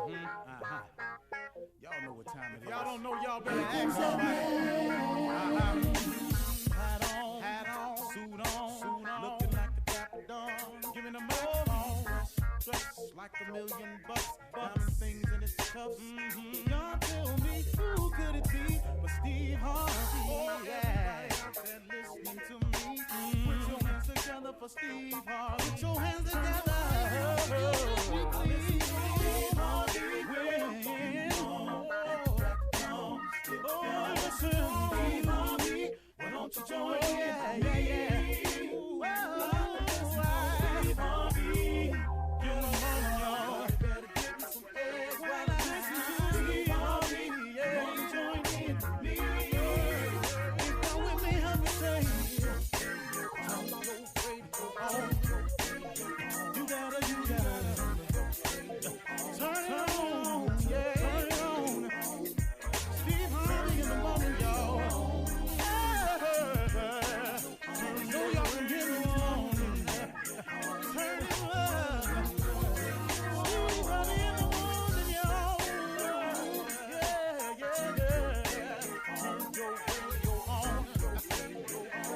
Y'all know what time it is. Y'all don't know, y'all better ask somebody. Hat on, suit on, looking like a dapper dawn, giving them all dressed like $1 million, diamond things in its cuffs. Y'all tell me who could it be but Steve Harvey? Oh yeah, and listening to me. Put your hands together for Steve Harvey. Put your hands together. Steve Harvey. Oh, listen, Steve Harvey. Why don't you join me? Steve Harvey. Get them on, y'all. Better give me some eggs while I listen to Steve Harvey. Yeah, join me. If you're with me, help me say, turn your radio on. You gotta turn it on. Yeah, turn it on. Steve Harvey in the morning, y'all. So y'all can get me on. Turn it up. Steve Harvey in the morning, y'all. Yeah. Turn your radio on.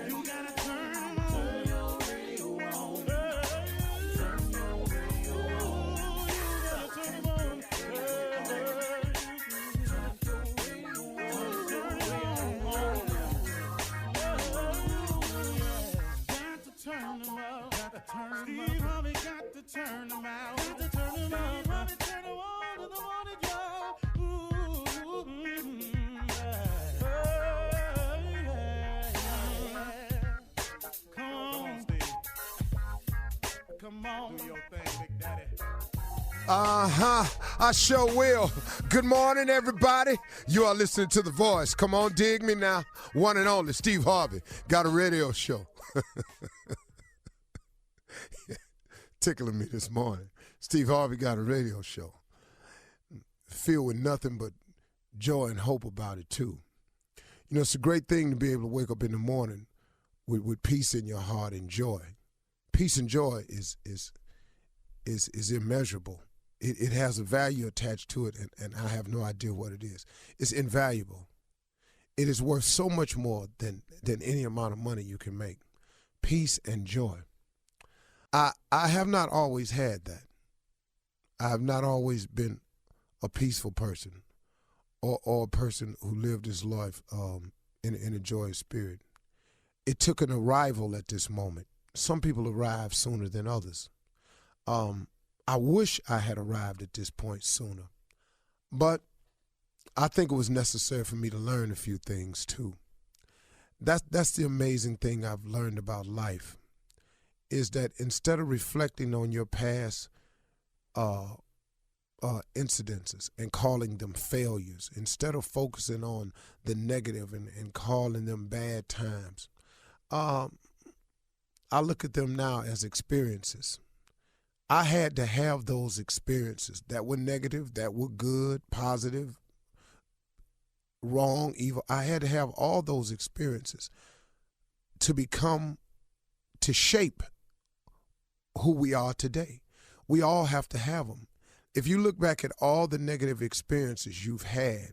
You gotta turn it on. Turn your radio on. Turn your radio on. You gotta turn it on. Steve Harvey got to turn them out. Steve Harvey turn them on in the morning, y'all. Come on, Steve. Come on. Do your thing, Big Daddy. I sure will. Good morning, everybody. You are listening to The Voice. Come on, dig me now. One and only Steve Harvey got a radio show. Tickling me this morning. Steve Harvey got a radio show. Filled with nothing but joy and hope about it, too. You know, it's a great thing to be able to wake up in the morning with peace in your heart and joy. Peace and joy is immeasurable. It has a value attached to it, and I have no idea what it is. It's invaluable. It is worth so much more than any amount of money you can make. Peace and joy. I have not always had that. I have not always been a peaceful person or a person who lived his life in a joyous spirit. It took an arrival at this moment. Some people arrive sooner than others. I wish I had arrived at this point sooner, but I think it was necessary for me to learn a few things too. That's the amazing thing I've learned about life, is that instead of reflecting on your past incidences and calling them failures, instead of focusing on the negative and calling them bad times, I look at them now as experiences. I had to have those experiences that were negative, that were good, positive, wrong, evil. I had to have all those experiences to shape who we are today. We all have to have them. If you look back at all the negative experiences you've had,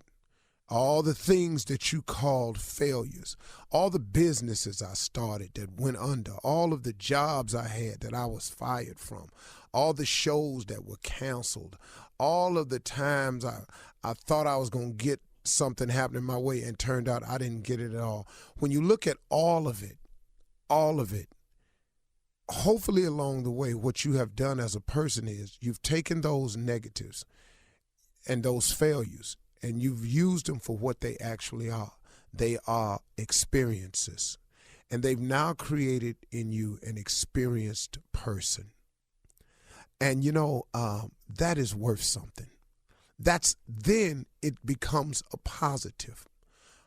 all the things that you called failures, all the businesses I started that went under, all of the jobs I had that I was fired from, all the shows that were canceled, all of the times I thought I was going to get something happening my way and turned out I didn't get it at all. When you look at all of it, hopefully along the way, what you have done as a person is you've taken those negatives and those failures and you've used them for what they actually are. They are experiences. And they've now created in you an experienced person. And, that is worth something. Then it becomes a positive.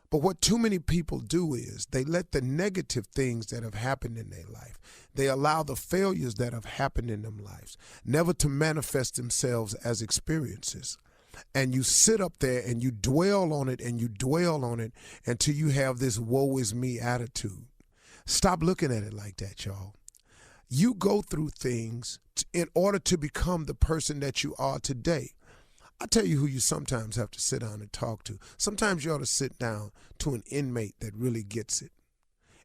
But what too many people do is they let the negative things that have happened in their life, they allow the failures that have happened in their lives never to manifest themselves as experiences. And you sit up there and you dwell on it and you dwell on it until you have this woe is me attitude. Stop looking at it like that, y'all. You go through things in order to become the person that you are today. I tell you who you sometimes have to sit down and talk to. Sometimes you ought to sit down to an inmate that really gets it.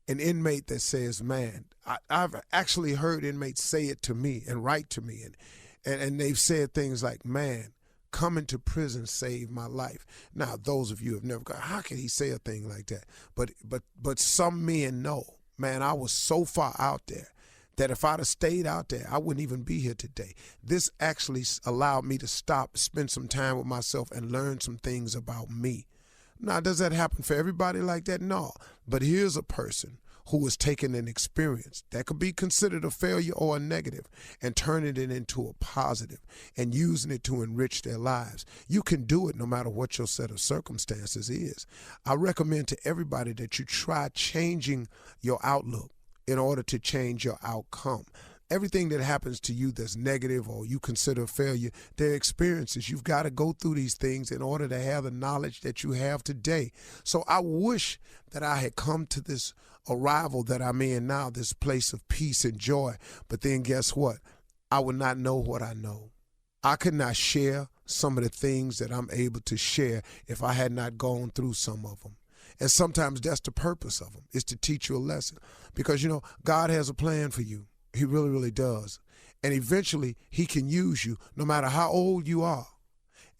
An inmate that says, man, I've actually heard inmates say it to me and write to me. And they've said things like, man, coming to prison saved my life. Now, those of you who have never gone, how can he say a thing like that? But some men know, man, I was so far out there that if I'd have stayed out there, I wouldn't even be here today. This actually allowed me to stop, spend some time with myself, and learn some things about me. Now, does that happen for everybody like that? No. But here's a person who is taking an experience that could be considered a failure or a negative and turning it into a positive and using it to enrich their lives. You can do it no matter what your set of circumstances is. I recommend to everybody that you try changing your outlook in order to change your outcome. Everything that happens to you that's negative or you consider a failure, they're experiences. You've got to go through these things in order to have the knowledge that you have today. So I wish that I had come to this arrival that I'm in now, this place of peace and joy. But then guess what? I would not know what I know. I could not share some of the things that I'm able to share if I had not gone through some of them. And sometimes that's the purpose of them, is to teach you a lesson. Because, you know, God has a plan for you. He really, really does. And eventually he can use you no matter how old you are.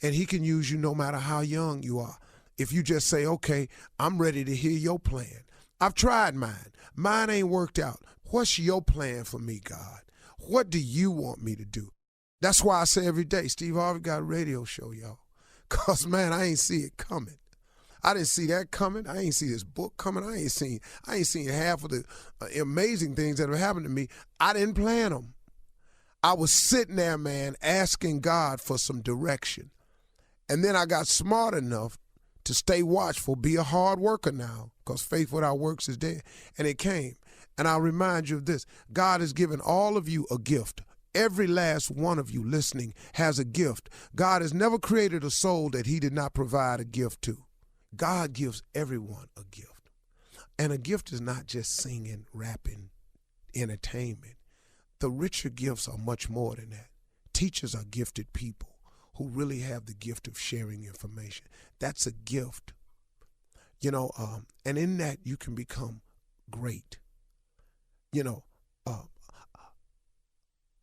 And he can use you no matter how young you are. If you just say, okay, I'm ready to hear your plan. I've tried mine. Mine ain't worked out. What's your plan for me, God? What do you want me to do? That's why I say every day, Steve Harvey got a radio show, y'all. Because, man, I ain't see it coming. I didn't see that coming. I ain't see this book coming. I ain't seen half of the amazing things that have happened to me. I didn't plan them. I was sitting there, man, asking God for some direction. And then I got smart enough to stay watchful, be a hard worker now, because faith without works is dead. And it came. And I'll remind you of this. God has given all of you a gift. Every last one of you listening has a gift. God has never created a soul that he did not provide a gift to. God gives everyone a gift. And a gift is not just singing, rapping, entertainment. The richer gifts are much more than that. Teachers are gifted people who really have the gift of sharing information. That's a gift. You know, and in that you can become great. You know,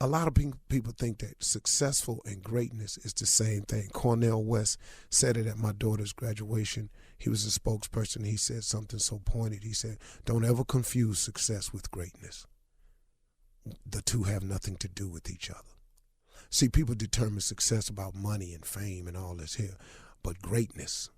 a lot of people think that successful and greatness is the same thing. Cornel West said it at my daughter's graduation. He was a spokesperson. He said something so pointed. He said, don't ever confuse success with greatness. The two have nothing to do with each other. See, people determine success about money and fame and all this here. But greatness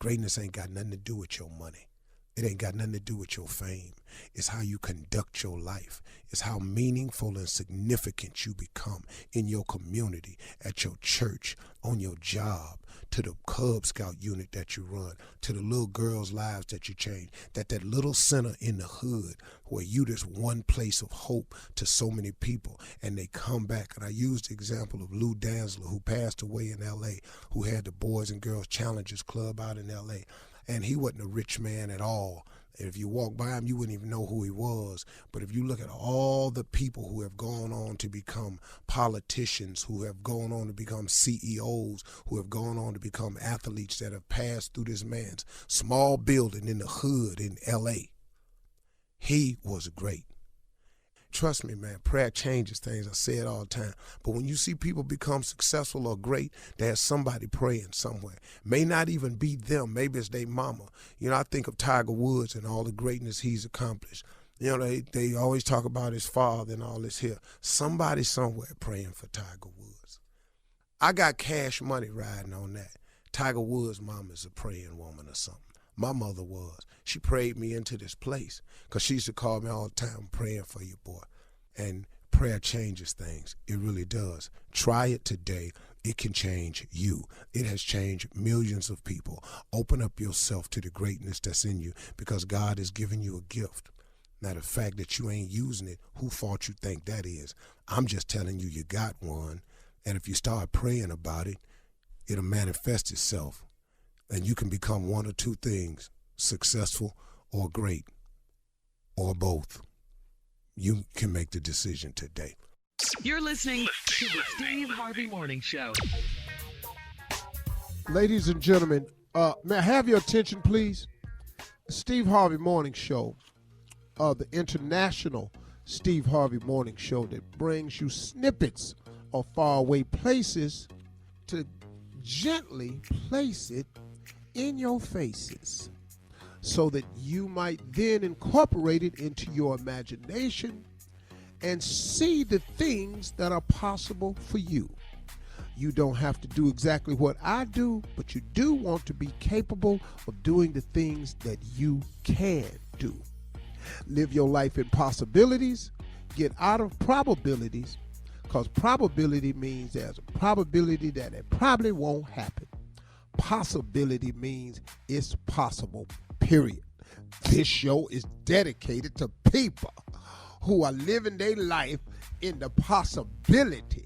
ain't got nothing to do with your money. It ain't got nothing to do with your fame. It's how you conduct your life. It's how meaningful and significant you become in your community, at your church, on your job, to the Cub Scout unit that you run, to the little girls' lives that you change, that little center in the hood where you just one place of hope to so many people, and they come back. And I used the example of Lou Danzler, who passed away in L.A., who had the Boys and Girls Challengers Club out in L.A., and he wasn't a rich man at all. If you walk by him, you wouldn't even know who he was. But if you look at all the people who have gone on to become politicians, who have gone on to become CEOs, who have gone on to become athletes that have passed through this man's small building in the hood in L.A., he was great. Trust me, man, prayer changes things. I say it all the time. But when you see people become successful or great, there's somebody praying somewhere. May not even be them. Maybe it's their mama. You know, I think of Tiger Woods and all the greatness he's accomplished. You know, they always talk about his father and all this here. Somebody somewhere praying for Tiger Woods. I got Cash Money riding on that. Tiger Woods' mama is a praying woman or something. My mother was. She prayed me into this place because she used to call me all the time, I'm praying for you, boy. And prayer changes things. It really does. Try it today. It can change you. It has changed millions of people. Open up yourself to the greatness that's in you because God has given you a gift. Now, the fact that you ain't using it, who fault you think that is? I'm just telling you, you got one. And if you start praying about it, it'll manifest itself. And you can become one or two things, successful or great, or both. You can make the decision today. You're listening to the Steve Harvey Morning Show. Ladies and gentlemen, may I have your attention, please? Steve Harvey Morning Show, the international Steve Harvey Morning Show that brings you snippets of faraway places to gently place it in your faces so that you might then incorporate it into your imagination and see the things that are possible for you. You don't have to do exactly what I do, but you do want to be capable of doing the things that you can do. Live your life in possibilities. Get out of probabilities, because probability means there's a probability that it probably won't happen. Possibility means it's possible, period. This show is dedicated to people who are living their life in the possibility.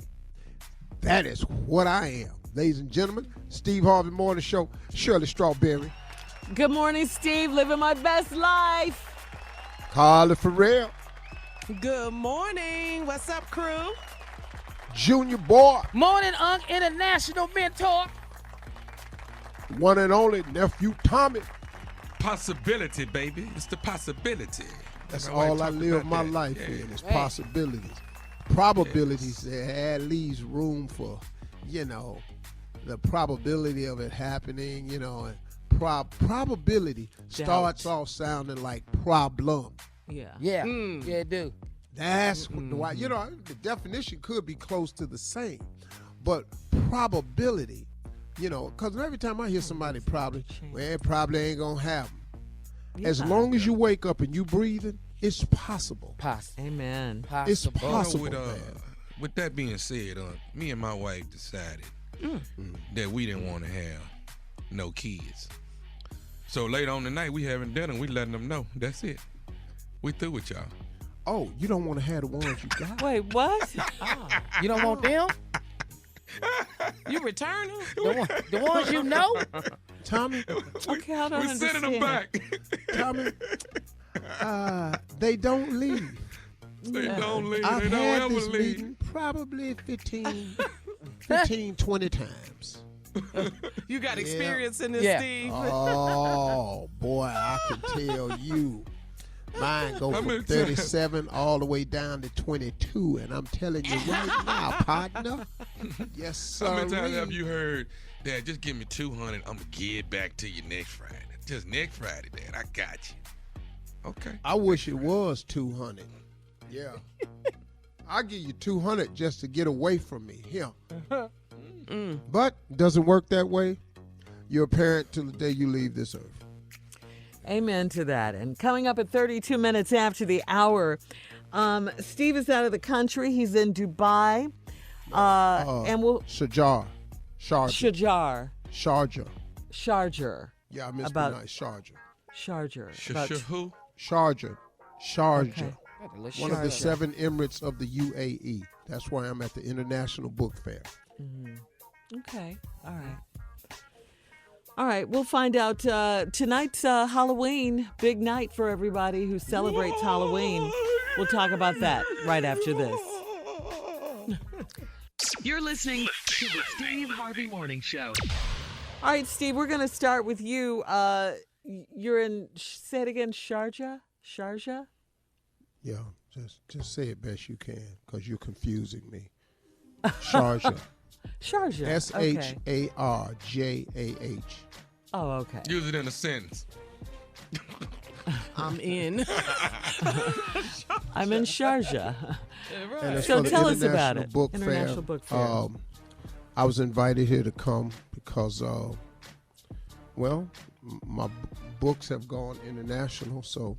That is what I am. Ladies and gentlemen, Steve Harvey Morning Show, Shirley Strawberry. Good morning, Steve. Living my best life. Carla Farrell. Good morning. What's up, crew? Junior Boy. Morning, Unc, international mentor. One and only nephew Tommy. Possibility, baby. It's the possibility. That's all I live my life in is possibilities. Probabilities, that leaves room for, the probability of it happening, and probability starts off sounding like problem. Yeah. Yeah, yeah, it do. That's why, the definition could be close to the same, but probability, because every time I hear somebody it probably ain't gonna happen. As long as you wake up and you breathing, it's possible. Amen. It's possible. With that being said, me and my wife decided that we didn't want to have no kids. So later on tonight, we having dinner. We letting them know. That's it. We through with y'all. Oh, you don't want to have the ones you got? Wait, what? You don't want them? You return them? The ones you know? Tommy? Okay, I don't We're sending them back. Tommy? They don't leave. They don't leave. I've They don't had ever this leave. meeting probably 15, 20 times. You got experience in this, Yeah. Steve? Oh, boy, I can tell you. Mine go How from many 37 all the way down to 22, and I'm telling you right now, partner. Yes, sir. How many times have you heard, Dad, just give me 200, I'm going to give it back to you next Friday. Just next Friday, Dad, I got you. Okay. I wish it was 200. Yeah. I'll give you 200 just to get away from me. Here. But it doesn't work that way. You're a parent till the day you leave this earth. Amen to that. And coming up at 32 minutes after the hour, Steve is out of the country. He's in Dubai. And we'll... Sharjah. Sharjah. Yeah, I mispronounced Sharjah. Who? Sharjah. Okay. One of the 7 Emirates of the UAE. That's why I'm at the International Book Fair. Okay. All right. We'll find out. Tonight's Halloween. Big night for everybody who celebrates Halloween. We'll talk about that right after this. You're listening to the Steve Harvey Morning Show. All right, Steve, we're going to start with you. You're in, say it again, Sharjah? Yeah, just say it best you can, because you're confusing me. Sharjah. Sharjah. Sharjah. Oh, okay. Use it in a sentence. I'm in. I'm in Sharjah. And it's So for the tell us about International it. Book International Fair. Book Fair. I was invited here to come because, my books have gone international, so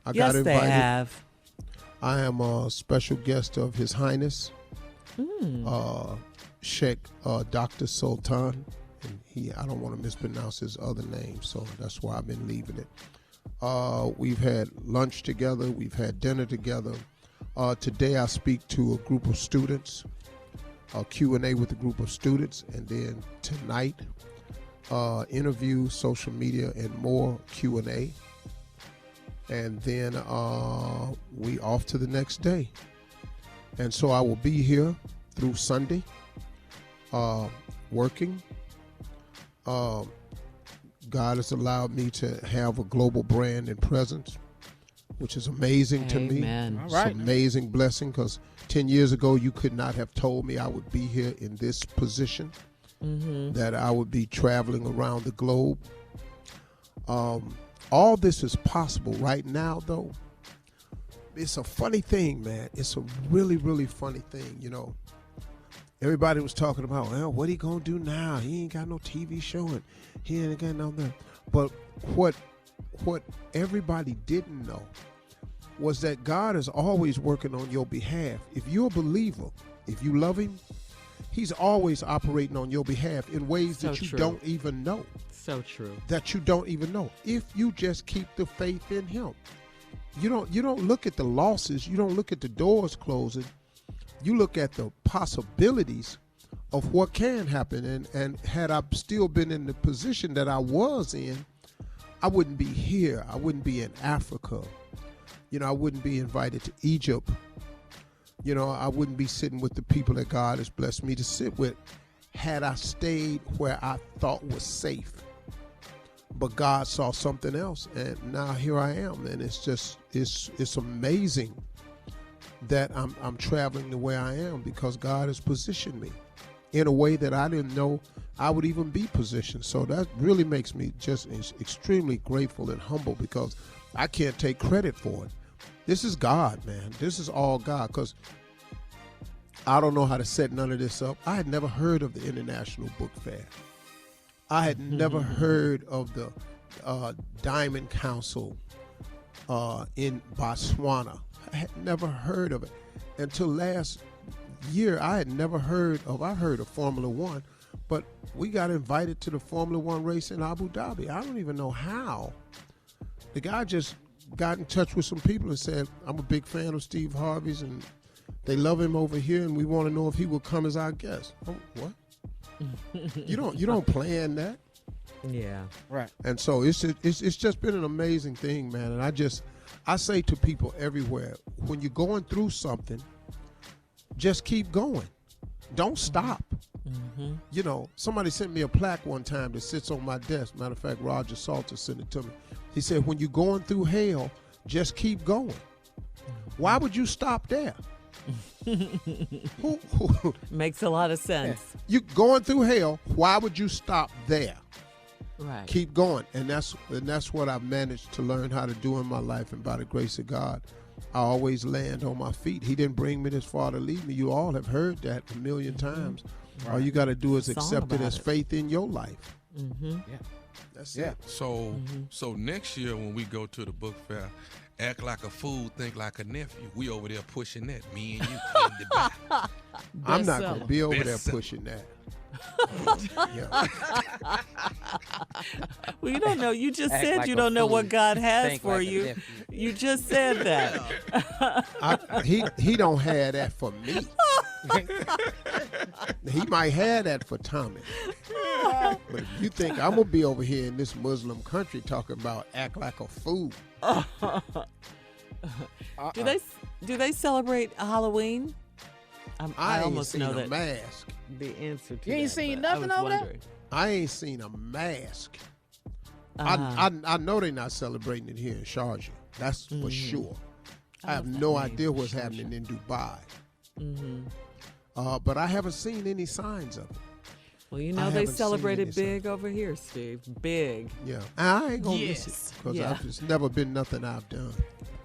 I got invited. Yes, they have. I am a special guest of His Highness, Sheikh Dr. Sultan. And I don't want to mispronounce his other name, so that's why I've been leaving it. We've had lunch together. We've had dinner together. Today I speak to a group of students, a Q&A with a group of students, and then tonight, interview, social media, and more Q&A. And then we off to the next day. And so I will be here through Sunday, working. God has allowed me to have a global brand and presence, which is amazing to me. Amen. It's an amazing blessing because 10 years ago, you could not have told me I would be here in this position, that I would be traveling around the globe. All this is possible right now, though. It's a funny thing, man. It's a really, really funny thing, you know. Everybody was talking about, well, what he gonna do now? He ain't got no TV show and he ain't got nothing. But what everybody didn't know was that God is always working on your behalf. If you're a believer, if you love him, he's always operating on your behalf in ways that you don't even know. So true. That you don't even know. If you just keep the faith in him. You don't look at the losses, you don't look at the doors closing. You look at the possibilities of what can happen. And had I still been in the position that I was in, I wouldn't be here. I wouldn't be in Africa. You know, I wouldn't be invited to Egypt. You know, I wouldn't be sitting with the people that God has blessed me to sit with had I stayed where I thought was safe. But God saw something else, and now here I am. And it's just, it's amazing that I'm traveling the way I am because God has positioned me in a way that I didn't know I would even be positioned. So that really makes me just extremely grateful and humble because I can't take credit for it. This is God, man. This is all God because I don't know how to set none of this up. I had never heard of the International Book Fair. I had never heard of the Diamond Council in Botswana. I had never heard of it until last year. I heard of Formula One, but we got invited to the Formula One race in Abu Dhabi. I don't even know how. The guy just got in touch with some people and said, I'm a big fan of Steve Harvey's and they love him over here and we want to know if he will come as our guest. Oh, what? You don't plan that. Yeah. Right. And so it's just been an amazing thing, man. And I say to people everywhere, when you're going through something, just keep going. Don't stop. Mm-hmm. You know, somebody sent me a plaque one time that sits on my desk. Matter of fact, Roger Salter sent it to me. He said, when you're going through hell, just keep going. Why would you stop there? Makes a lot of sense. You going through hell, why would you stop there? Right. Keep going. And that's what I've managed to learn how to do in my life. And by the grace of God, I always land on my feet. He didn't bring me this far to leave me. You all have heard that a million times. Right. All you got to do is accept it as faith in your life. Mm-hmm. Yeah. That's it. So next year when we go to the book fair, act like a fool, think like a nephew. We over there pushing that. Me and you in the back. I'm not going to be over there Bestseller. pushing that. Well, you don't know. You just Act said like you a don't know fool. what God has Think for like a you. nephew. You just said that. He don't have that for me. He might have that for Tommy. But if you think I'm going to be over here in this Muslim country talking about act like a fool. Do they celebrate Halloween? I ain't almost seen know a that mask. the answer to You ain't that, seen but I nothing was over there? wondering. I ain't seen a mask. I know they're not celebrating it here in Sharjah. That's for sure. I have no idea what's happening in Dubai. But I haven't seen any signs of it. Well, you I know they haven't seen celebrated any sign. big over here, Steve. Big. Yeah, I ain't gonna miss Yes. it because Yeah. it's never been nothing I've done.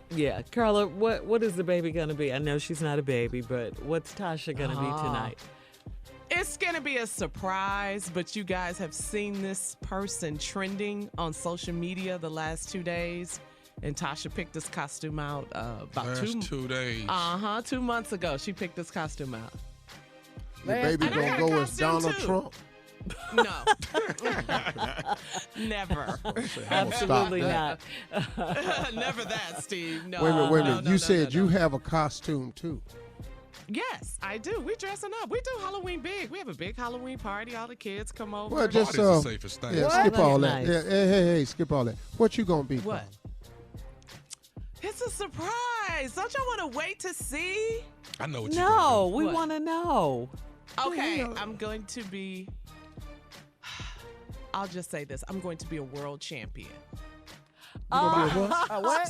Yeah, Carla, what is the baby gonna be? I know she's not a baby, but what's Tasha gonna be tonight? It's going to be a surprise, but you guys have seen this person trending on social media the last 2 days. And Tasha picked this costume out about Last 2 days. 2 months ago. She picked this costume out. Your baby And I gonna got a go as costume, Donald too. Trump. No. Never. Absolutely not. Never that, Steve. No. Wait a minute. No, no, You no, said no, you no. have a costume too. Yes, I do. We dressing up. We do Halloween big. We have a big Halloween party. All the kids come over. Well, just Party's the safest thing. yeah, What? skip all that. Nice. Yeah, hey, skip all that. What you gonna be? What? Carla? It's a surprise. Don't y'all want to wait to see? I know what you're No, gonna we What? want to know. Okay, hell? I'm going to be. I'll just say this. I'm going to be a world champion. What?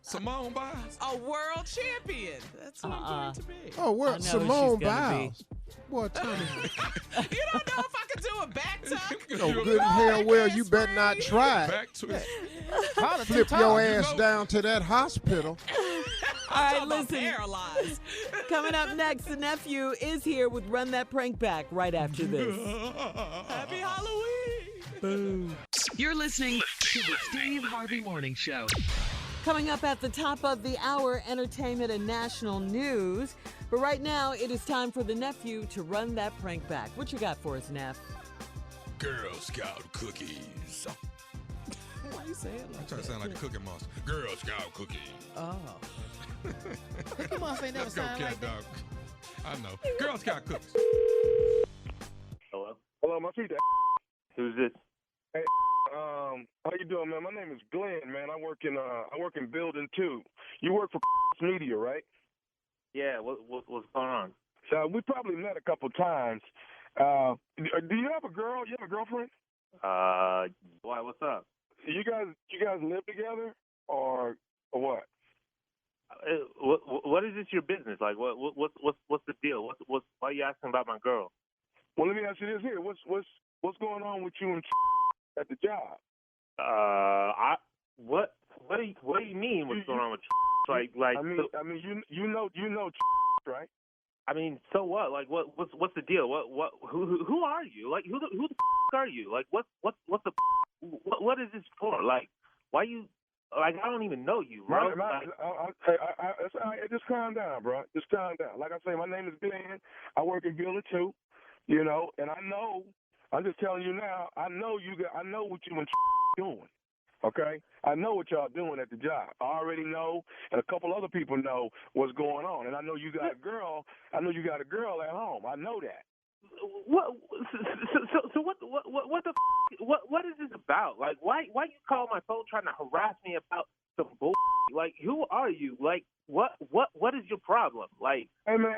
Simone Biles. A world champion. That's what I'm going to be. Oh, I well, know Simone she's gonna be. Biles. Boy, Tommy. You don't know if I could do a back tuck? No, good and hell well, you better not try. Back twist. Flip your ass down to that hospital. All right, I'm listen. paralyzed. Coming up next, the nephew is here with Run That Prank Back right after this. Happy Halloween. You're listening to the Steve Harvey Morning Show. Coming up at the top of the hour, entertainment and national news. But right now, it is time for the nephew to run that prank back. What you got for us, Neff? Girl Scout cookies. Why you say it I'm like trying to sound like the Cookie Monster. Girl Scout cookies. Oh. Cookie Monster ain't never Let's go, sound cat like that. dog. I know. Girl Scout cookies. Hello? Hello, my feet. Who's this? How you doing, man? My name is Glenn, man. I work in Building 2. You work for Media, right? Yeah, what's going on? So we probably met a couple times. Do you have a girl? You have a girlfriend? Why? What's up? You guys live together or what? What is this your business? Like, what's the deal? Why are you asking about my girl? Well, let me ask you this here. What's going on with you and at the job? What do you mean? What's going on with like? I mean, you know, right? I mean, so what? Like, what's the deal? Who are you? Like, who the are you? Like, what is this for? Like, why you? Like, I don't even know you, bro. Just calm down, bro. Just calm down. Like I say, my name is Glenn. I work in Building 2, you know, and I know. I'm just telling you now. I know what you and doing. Okay, I know what y'all doing at the job. I already know, and a couple other people know what's going on. And I know you got a girl. I know you got a girl at home. I know that. What? So what is this about? Like, why you call my phone trying to harass me about some bull? Like, who are you? Like, what is your problem? Like, hey man,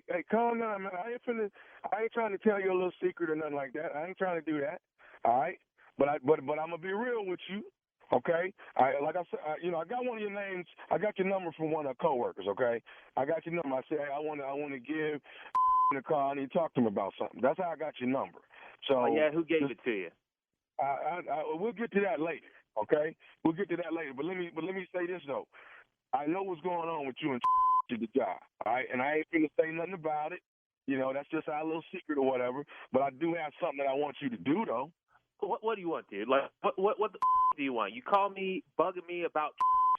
hey, calm down, man. I ain't trying to tell you a little secret or nothing like that. I ain't trying to do that. All right, but I'm gonna be real with you. Okay, like I said, I got one of your names. I got your number from one of our coworkers. Okay, I got your number. I said, hey, I want to give the call. I need to talk to him about something. That's how I got your number. So yeah, who gave it to you? We'll get to that later. Okay, we'll get to that later. But let me say this though. I know what's going on with you and to the job. All right, and I ain't finna say nothing about it. You know, that's just our little secret or whatever. But I do have something that I want you to do though. What do you want, dude? Like, what the do you want? You call me, bugging me about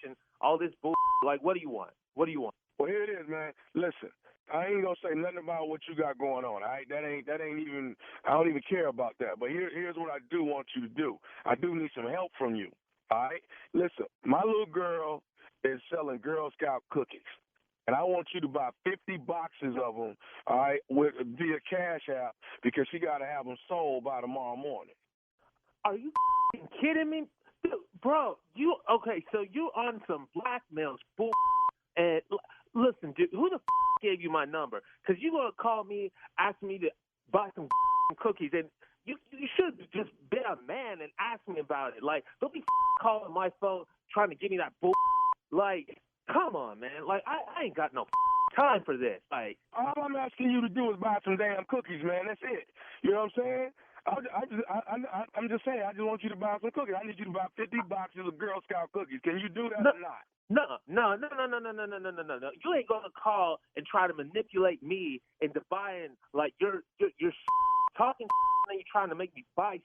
and all this bull. Like, what do you want? What do you want? Well, here it is, man. Listen, I ain't gonna say nothing about what you got going on. All right, that ain't even. I don't even care about that. But here's what I do want you to do. I do need some help from you. All right, listen, my little girl is selling Girl Scout cookies. And I want you to buy 50 boxes of them, all right, via Cash App because she got to have them sold by tomorrow morning. Are you kidding me? Dude, bro, okay, so you on some blackmail bull. And listen, dude, who the gave you my number? Because you going to call me, ask me to buy some cookies, and you should just been a man and ask me about it. Like, don't be calling my phone trying to give me that bull. Like, come on, man. Like, I ain't got no time for this. Like, all I'm asking you to do is buy some damn cookies, man. That's it. You know what I'm saying? I'm just saying, I just want you to buy some cookies. I need you to buy 50 boxes of Girl Scout cookies. Can you do that or not? No. You ain't gonna call and try to manipulate me into buying, like, you're talking and you're trying to make me buy.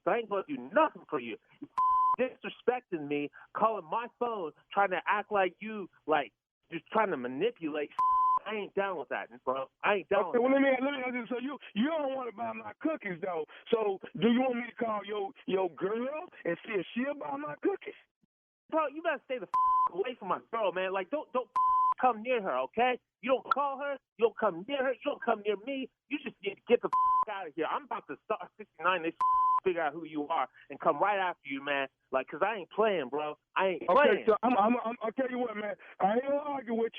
So I ain't gonna do nothing for you. Disrespecting me, calling my phone, trying to act like you, like, just trying to manipulate. I ain't down with that, bro. I ain't down with that. Well, let me so you don't want to buy my cookies, though. So do you want me to call your girl and see if she'll buy my cookies? Bro, you better stay the away from my girl, man. Like, don't come near her, okay? You don't call her. You don't come near her. You don't come near me. You just need to get the out of here. I'm about to start 69. They figure out who you are and come right after you, man. Like, because I ain't playing, bro. I ain't playing. Okay, so I'll tell you what, man. I ain't going to argue with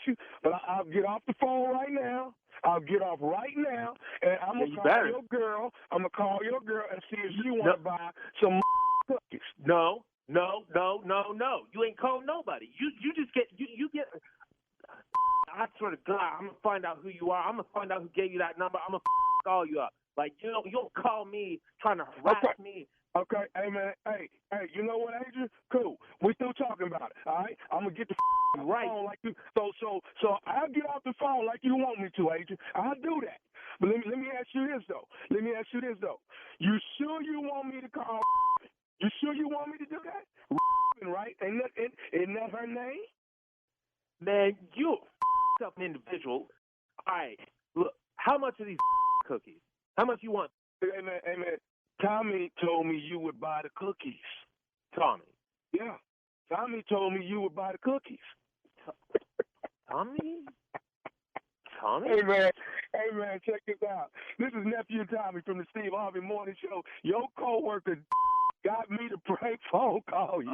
you. But I'll get off the phone right now. I'll get off right now, and I'm going to call your girl. I'm going to call your girl and see if she want to buy some cookies. No. You ain't called nobody. You just get you get. I swear to God, I'm gonna find out who you are. I'm gonna find out who gave you that number. I'm gonna call you up. Like you don't call me trying to harass me. Okay, hey man, hey, you know what, Adrian? Cool. We still talking about it. All right, I'm gonna get the right phone like you. So I'll get off the phone like you want me to, Adrian. I'll do that. But let me ask you this though. You sure you want me to call? You sure you want me to do that? Right? Isn't that her name? Man, you up an individual. All right, look, how much are these cookies? How much you want? Hey man, Tommy told me you would buy the cookies. Tommy? Yeah. Tommy told me you would buy the cookies. Tommy? Hey man, check this out. This is Nephew Tommy from the Steve Harvey Morning Show. Your coworker got me to prank phone call you.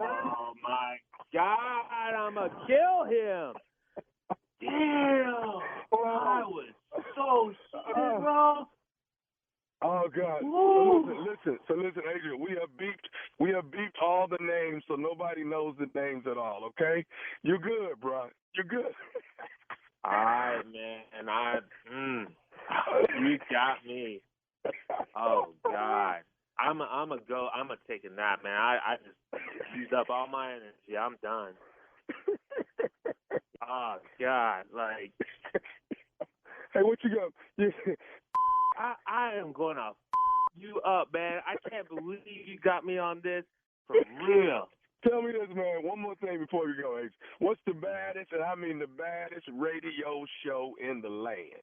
Oh my God, I'm gonna kill him. Damn. I was so stupid, bro. Oh God. So listen, Adrian, we have beeped all the names so nobody knows the names at all, okay? You're good, bro. You're good. All right, man. You got me. Oh God. I'm gonna take a nap, man. I just used up all my energy. I'm done. Oh God, like hey, what you got? I am gonna you up, man. I can't believe you got me on this for real. Tell me this, man. One more thing before we go, H. What's the baddest, and I mean the baddest radio show in the land?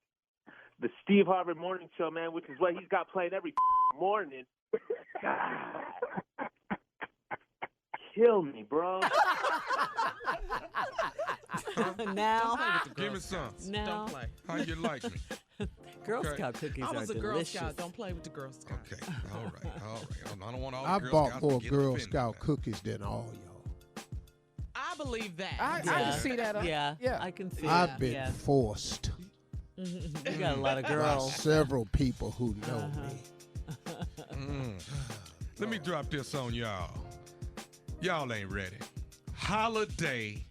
The Steve Harvey Morning Show, man, which is what he's got playing every morning. God. Kill me, bro. Now, give me some. now, Don't play. How you like me? Girl Okay. Scout cookies I are was a Girl delicious. Scout. Don't play with the Girl Scout. Okay, all right. I don't want all I the Girl bought Scouts more to get Girl offended Scout now. cookies than all y'all. I believe that. I can see that. Yeah, Yeah. I can see I've that. been Yeah. forced You got a lot of by girls. several people who know me. Let me drop this on y'all. Y'all ain't ready. Holiday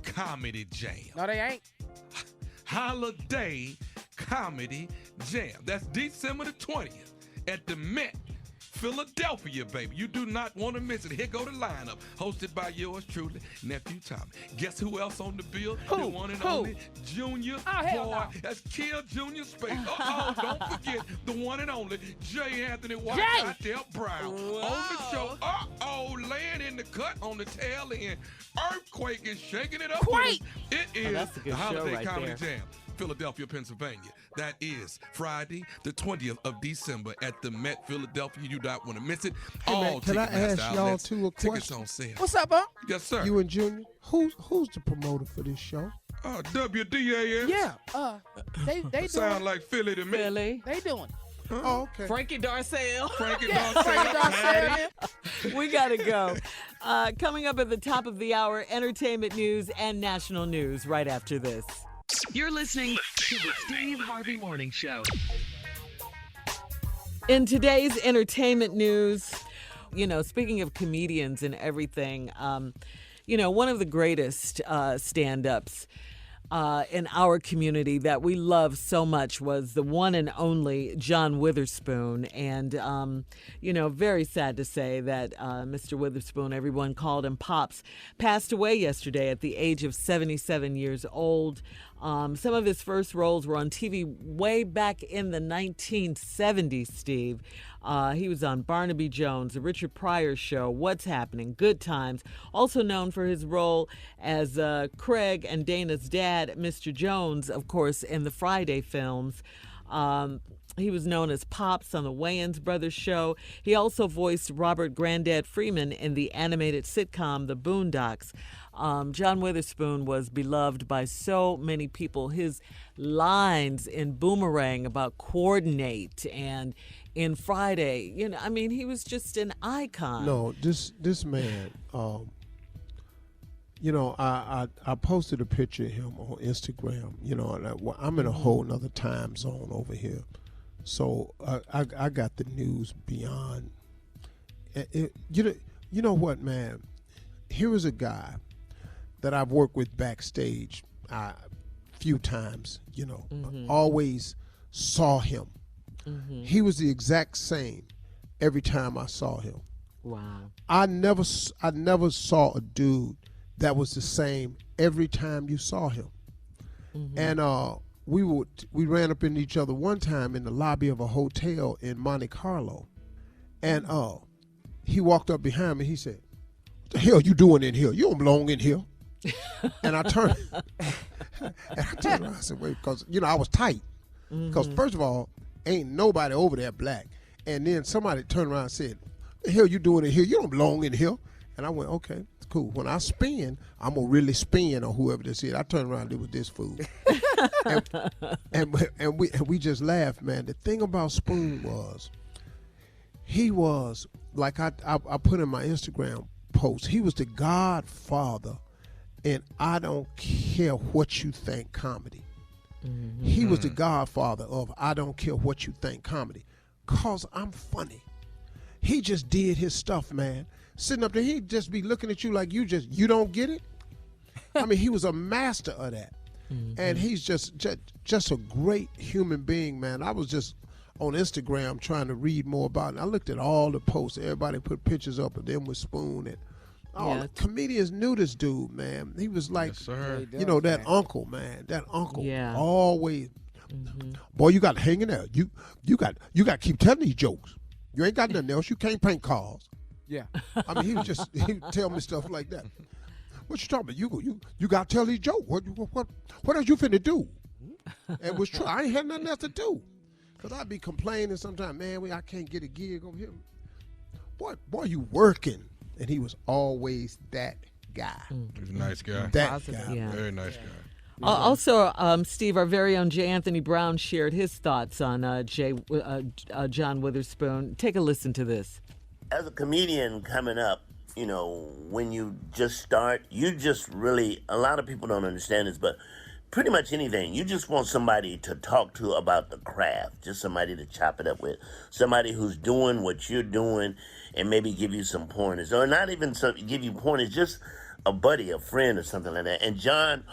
Comedy Jam. No, they ain't. Holiday Comedy Jam. That's December the 20th at the Met, Philadelphia, baby. You do not want to miss it. Here go the lineup, hosted by yours truly, Nephew Tommy. Guess who else on the bill? Who? The one and Who? only Junior hell Boy. no. That's Kill Junior Space. Don't forget the one and only J. Anthony White Jay! out there, Brown. On the show, laying in the cut on the tail end. Earthquake is shaking it up. Quake! It is that's a good the show Holiday right Comedy there. Jam. Philadelphia, Pennsylvania. That is Friday, the 20th of December at the Met, Philadelphia. You don't want to miss it. Hey, man, All can I Ticketmaster ask y'all outlets, two a tickets question? on sale. What's up, huh? Yes, sir. You and Junior, who's the promoter for this show? WDAS. Yeah. They doing. Sound like Philly to me. Philly. They doing. Oh, okay. Frankie Darcell. Frankie Yeah, Darcell, Frankie Darcell. Patty. We got to go. Coming up at the top of the hour, entertainment news and national news right after this. You're listening to the Steve Harvey Morning Show. In today's entertainment news, speaking of comedians and everything, one of the greatest stand-ups in our community that we love so much was the one and only John Witherspoon. And, very sad to say that Mr. Witherspoon, everyone called him Pops, passed away yesterday at the age of 77 years old. Some of his first roles were on TV way back in the 1970s, Steve. He was on Barnaby Jones, The Richard Pryor Show, What's Happening, Good Times. Also known for his role as Craig and Dana's dad, Mr. Jones, of course, in the Friday films. He was known as Pops on the Wayans Brothers Show. He also voiced Robert Grandad Freeman in the animated sitcom The Boondocks. John Witherspoon was beloved by so many people. His lines in Boomerang about coordinate and in Friday, he was just an icon. No, this man, I posted a picture of him on Instagram. And I'm in a whole nother time zone over here, so I got the news beyond. You know what, man? Here is a guy that I've worked with backstage a few times. Always saw him. He was the exact same every time I saw him. Wow. I never saw a dude that was the same every time you saw him. And we ran up into each other one time in the lobby of a hotel in Monte Carlo, and he walked up behind me. He said, "What the hell you doing in here? You don't belong in here." And I turned around and said, "Wait," because I was tight. Because first of all, ain't nobody over there black, and then somebody turned around and said, "What the hell you doing in here? You don't belong in here." And I went, "Okay, it's cool. When I spin, I'm gonna really spin on whoever this is." I turned around, it was this fool, and we just laughed, man. The thing about Spoon was, he was like I put in my Instagram post. He was the godfather, and I don't care what you think comedy. He was the godfather of I don't care what you think comedy, cause I'm funny. He just did his stuff, man. Sitting up there, he'd just be looking at you like you don't get it. I mean, he was a master of that. And he's just a great human being, man. I was just on Instagram trying to read more about it. I looked at all the posts. Everybody put pictures up of them with Spoon, and the comedians knew this dude, man. He was like, that uncle, man. That uncle, always. Boy, you got to hang in there. You got to keep telling these jokes. You ain't got nothing else. You can't paint cars. Yeah. I mean, he would tell me stuff like that. What you talking about? You got to tell these jokes. What else you finna do? And it was true. I ain't had nothing else to do. Because I'd be complaining sometimes, man, I can't get a gig over here. Boy, you working. And he was always that guy. He was a nice guy. That guy. Yeah. Very nice guy. Also, Steve, our very own J. Anthony Brown shared his thoughts on John Witherspoon. Take a listen to this. As a comedian coming up, when you just start, you just really, a lot of people don't understand this, but pretty much anything, you just want somebody to talk to about the craft, just somebody to chop it up with, somebody who's doing what you're doing and maybe give you some pointers, or not even give you pointers, just a buddy, a friend or something like that. And John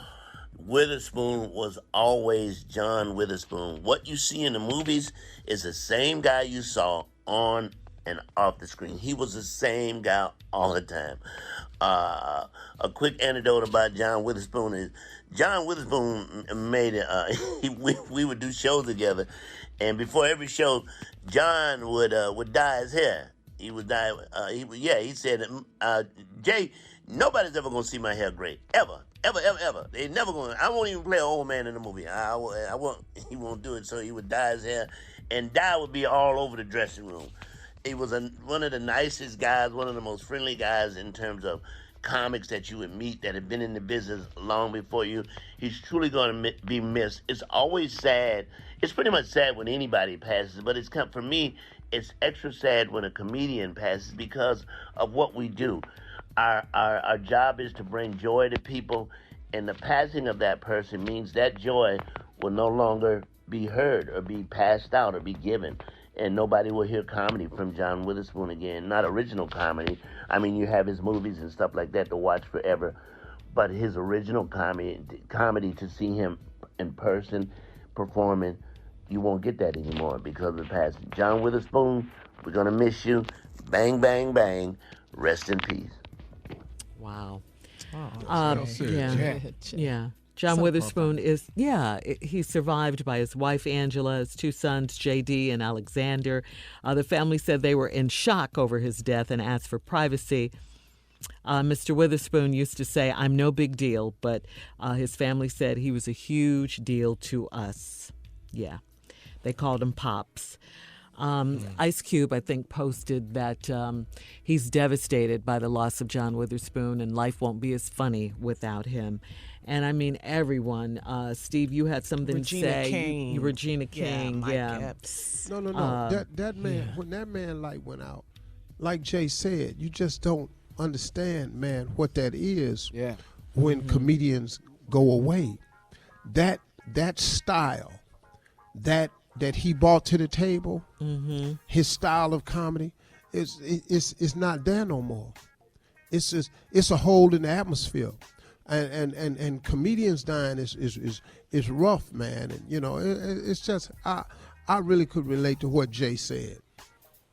Witherspoon was always John Witherspoon. What you see in the movies is the same guy you saw on and off the screen. He was the same guy all the time. A quick anecdote about John Witherspoon is John Witherspoon made it. We would do shows together, and before every show, John would dye his hair. He would dye. He said, "Jay, nobody's ever gonna see my hair gray ever. They never gonna. I won't even play an old man in the movie. I won't. He won't do it. So he would dye his hair, and dye would be all over the dressing room. He was one of the nicest guys, one of the most friendly guys in terms of comics that you would meet that have been in the business long before you. He's truly going to be missed. It's always sad. It's pretty much sad when anybody passes, but for me, it's extra sad when a comedian passes because of what we do. Our job is to bring joy to people, and the passing of that person means that joy will no longer be heard or be passed out or be given. And nobody will hear comedy from John Witherspoon again. Not original comedy. I mean, you have his movies and stuff like that to watch forever. But his original comedy to see him in person performing, you won't get that anymore because of the past. John Witherspoon, we're going to miss you. Bang, bang, bang. Rest in peace. Wow. Yeah. John Witherspoon he's survived by his wife, Angela, his two sons, J.D. and Alexander. The family said they were in shock over his death and asked for privacy. Mr. Witherspoon used to say, "I'm no big deal," but his family said he was a huge deal to us. Yeah, they called him Pops. Ice Cube, I think, posted that he's devastated by the loss of John Witherspoon and life won't be as funny without him. And I mean, everyone. Steve, you had something Regina to say. King. Regina King, Mike Epps. No. That man, when that man light went out, like Jay said, you just don't understand, man, what that is. Yeah. when comedians go away. That style that he brought to the table, his style of comedy, is not there no more. It's a hole in the atmosphere, and comedians dying is rough, man. And it's just I really could relate to what Jay said.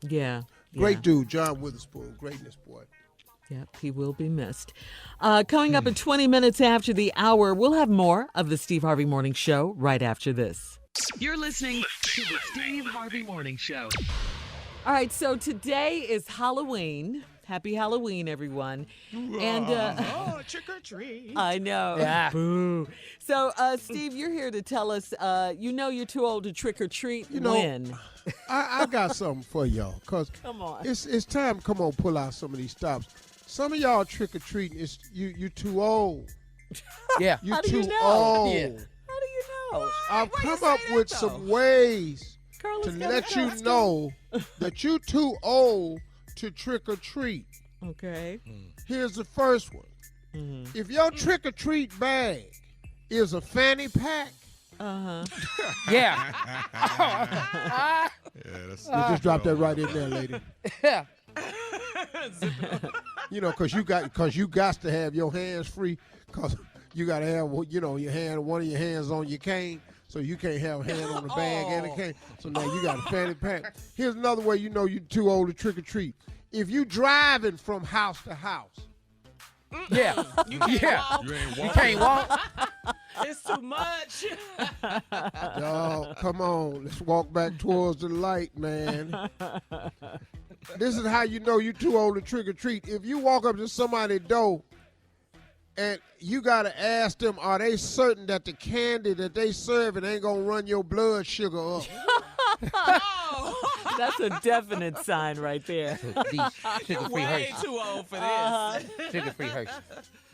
Yeah. Great dude, John Witherspoon, greatness, boy. Yep, he will be missed. Coming up in 20 minutes after the hour, we'll have more of the Steve Harvey Morning Show right after this. You're listening to the Steve Harvey Morning Show. All right, so today is Halloween. Happy Halloween, everyone. And trick or treat. I know. Yeah. Boo. So, Steve, you're here to tell us, you're too old to trick or treat. When? I got something for y'all, because Come on. It's time. Come on, pull out some of these stops. Some of y'all trick or treating, you too old. Yeah. You How do too you know? old. Yeah. How do you know? I've Why you come say up that, with though? some ways Carla's to got let it. you know that you too old to trick or treat. Okay. Here's the first one. If your trick or treat bag is a fanny pack, Uh-huh. Yeah. you just drop that right in there, lady. Yeah. Because you got to have your hands free, because you got to have one of your hands on your cane, so you can't have a hand on the bag and a cane. So now you got a fanny pack. Here's another way you know you're too old to trick or treat. If you driving from house to house, Yeah. You can't walk. You ain't You walking. can't walk. It's too much. y'all, come on, let's walk back towards the light, man. This is how you know you're too old to trick or treat. If you walk up to somebody's door and you got to ask them, are they certain that the candy that they serving ain't going to run your blood sugar up? That's a definite sign right there. These sugar-free Way Hershey's. too old for this. Sugar-free Hershey's.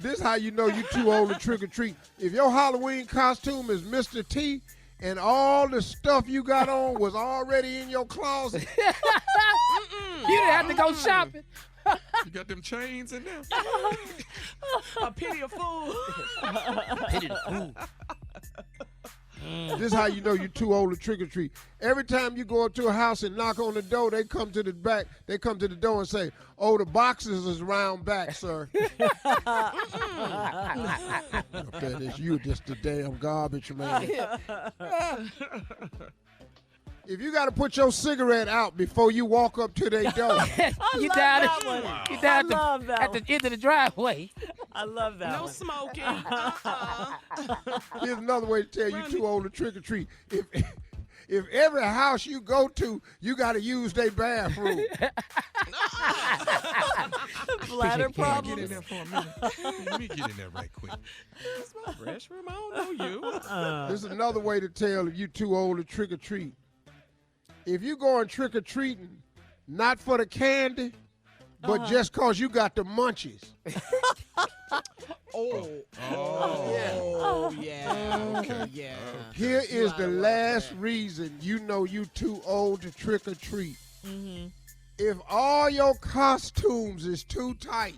This how you know you too old to trick or treat. If your Halloween costume is Mr. T and all the stuff you got on was already in your closet, You didn't have to go shopping. You got them chains in there. A pity of fool. Pity the fool. this how you know you're too old to trick or treat. Every time you go up to a house and knock on the door, they come to the back. They come to the door and say, "Oh, the boxes is round back, sir." That is you, just the damn garbage man. If you got to put your cigarette out before you walk up to their door, You love down that one. you down I love that at the end of the driveway. I love that No one. smoking. here's another way to tell you too old to trick or treat. If every house you go to, you got to use their bathroom. Bladder Get in problems. there for a minute. Let me get in there right quick. That's my restroom. I don't know you. This is another way to tell if you too old to trick or treat. If you going trick or treating, not for the candy, but just cause you got the munchies. Yeah. Okay. Yeah. Here is the last reason you know you too old to trick or treat. If all your costumes is too tight.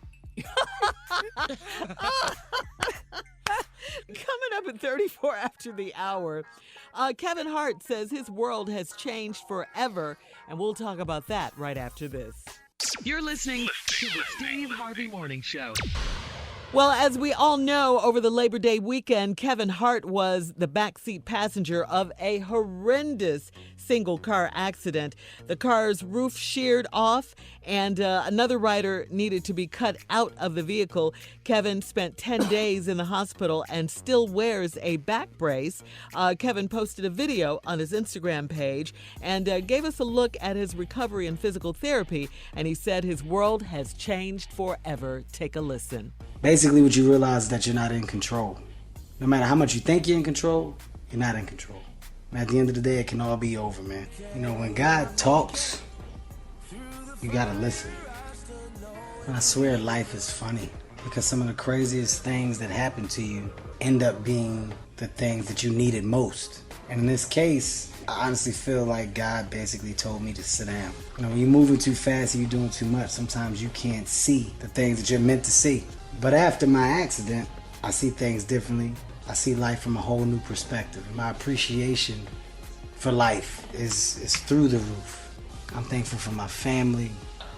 Coming up at 34 after the hour, Kevin Hart says his world has changed forever, and we'll talk about that right after this. You're listening to the Steve Harvey Morning Show. Well, as we all know, over the Labor Day weekend, Kevin Hart was the backseat passenger of a horrendous single-car accident. The car's roof sheared off, and another rider needed to be cut out of the vehicle. Kevin spent 10 days in the hospital and still wears a back brace. Kevin posted a video on his Instagram page and gave us a look at his recovery and physical therapy, and he said his world has changed forever. Take a listen. Basically, what you realize is that you're not in control. No matter how much you think you're in control, you're not in control. And at the end of the day, it can all be over, man. You know, when God talks, you gotta listen. And I swear life is funny, because some of the craziest things that happen to you end up being the things that you needed most. And in this case, I honestly feel like God basically told me to sit down. You know, when you're moving too fast and you're doing too much, sometimes you can't see the things that you're meant to see. But after my accident, I see things differently. I see life from a whole new perspective. My appreciation for life is through the roof. I'm thankful for my family,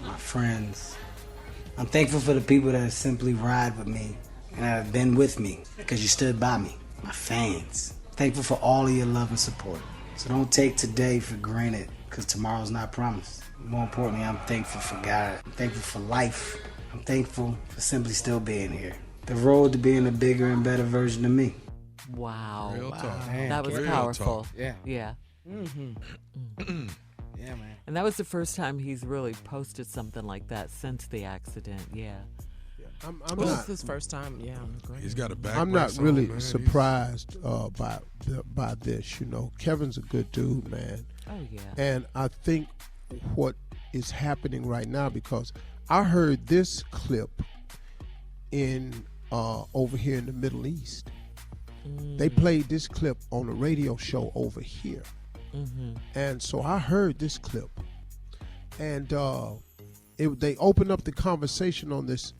my friends. I'm thankful for the people that simply ride with me and have been with me because you stood by me. My fans. Thankful for all of your love and support. So don't take today for granted because tomorrow's not promised. More importantly, I'm thankful for God. I'm thankful for life. I'm thankful for simply still being here. The road to being a bigger and better version of me. Wow. Real talk. Man, That was Real powerful. talk. Yeah. Yeah. Yeah, man. And that was the first time he's really posted something like that since the accident. Yeah. I'm Well, not. it's his first time. Yeah. He's got a back. I'm not brace really on, man. surprised by this. You know, Kevin's a good dude, man. Oh, yeah. And I think what is happening right now, because I heard this clip in over here in the Middle East. They played this clip on a radio show over here. And so I heard this clip. And they opened up the conversation on this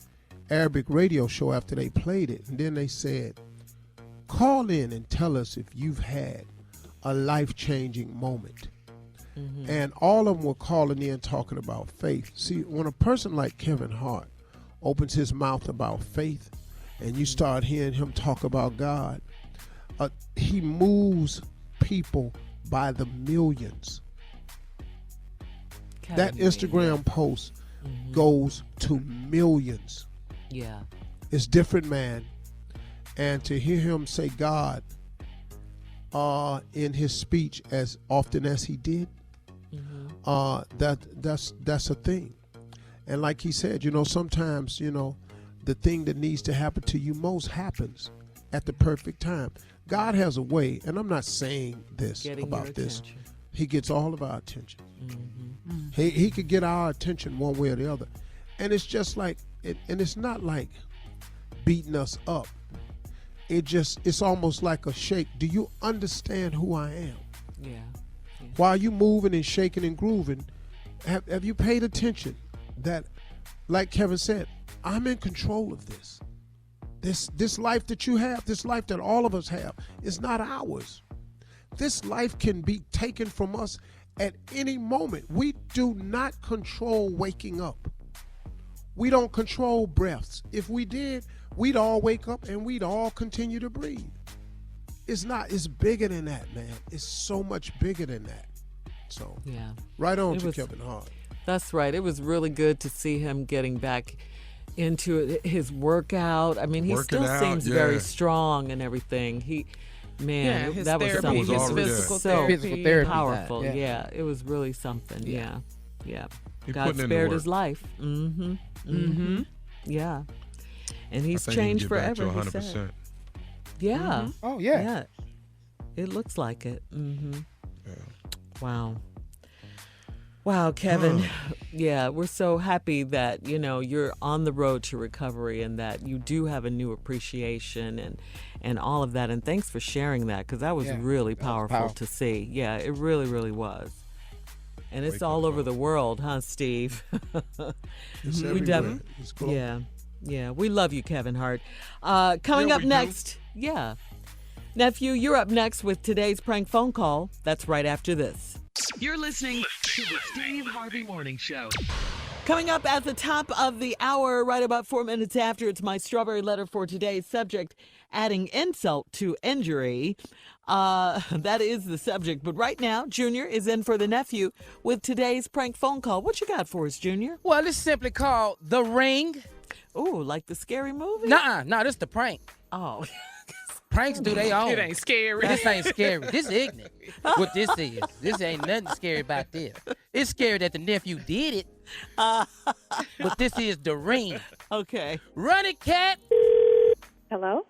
Arabic radio show after they played it. And then they said, call in and tell us if you've had a life-changing moment. And all of them were calling in talking about faith. See, when a person like Kevin Hart opens his mouth about faith and you start hearing him talk about God, he moves people by the millions. That Instagram post goes to millions. Yeah. It's different, man. And to hear him say God in his speech as often as he did, that's a thing. And like he said, you know, sometimes, you know, the thing that needs to happen to you most happens at the perfect time. God has a way, and I'm not saying this about this. He gets all of our attention. He could get our attention one way or the other. And it's just like, and it's not like beating us up. It's almost like a shake. Do you understand who I am? Yeah. While you moving and shaking and grooving, have you paid attention that, like Kevin said, I'm in control of this. This life that you have, this life that all of us have, is not ours. This life can be taken from us at any moment. We do not control waking up. We don't control breaths. If we did, we'd all wake up and we'd all continue to breathe. It's bigger than that, man. It's so much bigger than that. So, yeah. Right on to Kevin Hart. That's right. It was really good to see him getting back into his workout. I mean, he still seems very strong and everything. Man, that was something. His physical therapy. Powerful. Yeah, it was really something. Yeah. God spared his life. Yeah. And he's changed forever. He said. Yeah. Oh, yeah. Yeah. It looks like it. Yeah. Wow, Kevin. Yeah, we're so happy that, you know, you're on the road to recovery and that you do have a new appreciation and all of that. And thanks for sharing that, because that was really powerful to see. Yeah, it really, really was. And it's all over the world, huh, Steve? It's everywhere. It's cool. Yeah. We love you, Kevin Hart. Coming up next, Nephew, you're up next with today's prank phone call. That's right after this. You're listening to the Steve Harvey Morning Show. Coming up at the top of the hour, right about 4 minutes after, it's my strawberry letter for today's subject, adding insult to injury. That is the subject. But right now, Junior is in for the nephew with today's prank phone call. What you got for us, Junior? Well, it's simply called The Ring. Ooh, like the scary movie? Nuh-uh. This the prank. Oh. Pranks do they own. It ain't scary. This ain't scary. This is ignorant. What this is. This ain't nothing scary about this. It's scary that the nephew did it. But this is The Ring. Okay. Run it, cat. Hello?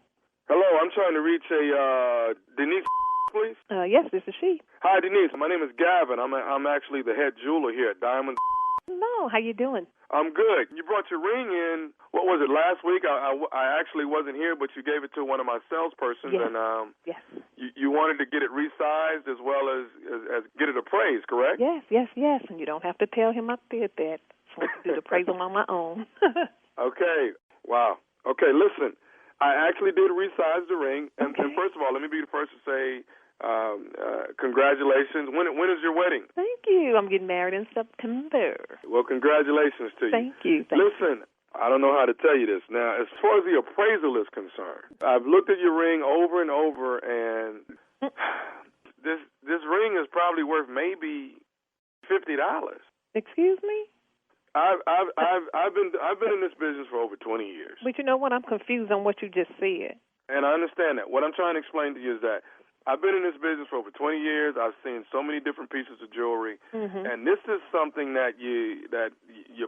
Hello, I'm trying to reach a Denise, please. Yes, this is she. Hi, Denise. My name is Gavin. I'm actually the head jeweler here at Diamond. No, how you doing? I'm good. You brought your ring in. What was it, last week? I actually wasn't here, but you gave it to one of my salespersons, yes. and yes. You wanted to get it resized as well as get it appraised, correct? Yes. And you don't have to tell him I did that. So I can do the appraisal on my own. Okay. Wow. Okay, listen. I actually did resize the ring. And first of all, let me be the first to say congratulations. When is your wedding? Thank you. I'm getting married in September. Well, congratulations to you. Thank you. Listen, I don't know how to tell you this. Now, as far as the appraisal is concerned, I've looked at your ring over and over, and this ring is probably worth maybe $50. Excuse me? I've been in this business for over 20 years. But you know what? I'm confused on what you just said. And I understand that. What I'm trying to explain to you is that I've been in this business for over 20 years. I've seen so many different pieces of jewelry, and this is something that you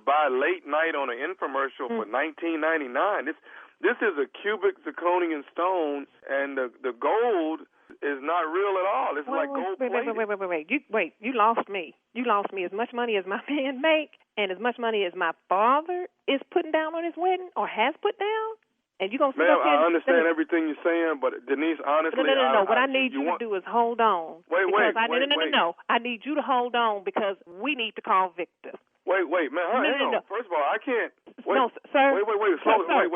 buy late night on an infomercial for $19.99. This is a cubic zirconian stone, and the gold is not real at all. It's like gold plated. Wait. You lost me. You lost me. As much money as my man make, and as much money as my father is putting down on his wedding or has put down. And you gonna sit up here? I understand everything you're saying, but Denise, honestly, no. What I need you to do is hold on. Wait. No. I need you to hold on because we need to call Victor. Wait, man. Hang on. First of all, I can't. Wait, no, sir. Wait. Wait. Hold on.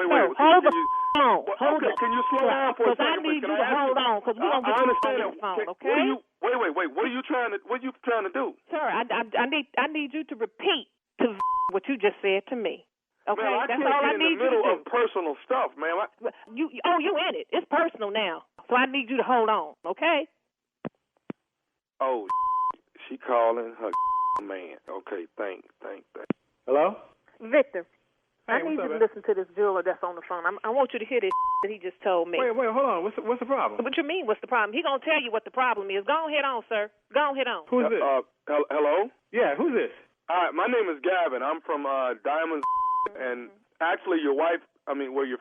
Hold on. Can you slow down for a second? Because I need you to hold on because we're gonna get you on the phone, okay? Wait. What are you trying to do? Sir, I need you to repeat to what you just said to me. Okay, man, I that's can't all I get need in the middle you to do. of personal stuff, man. You in it. It's personal now. So I need you to hold on, okay? Oh, she calling her man. Okay, thank. Hello? Victor, hey, I need you to man? listen to this jeweler that's on the phone. I want you to hear this that he just told me. Wait, hold on. What's the problem? What you mean, what's the problem? He gonna tell you what the problem is. Go ahead on, sir. Go ahead on. Who's this? Hello? Yeah, who's this? All right, my name is Gavin. I'm from Diamonds, and actually your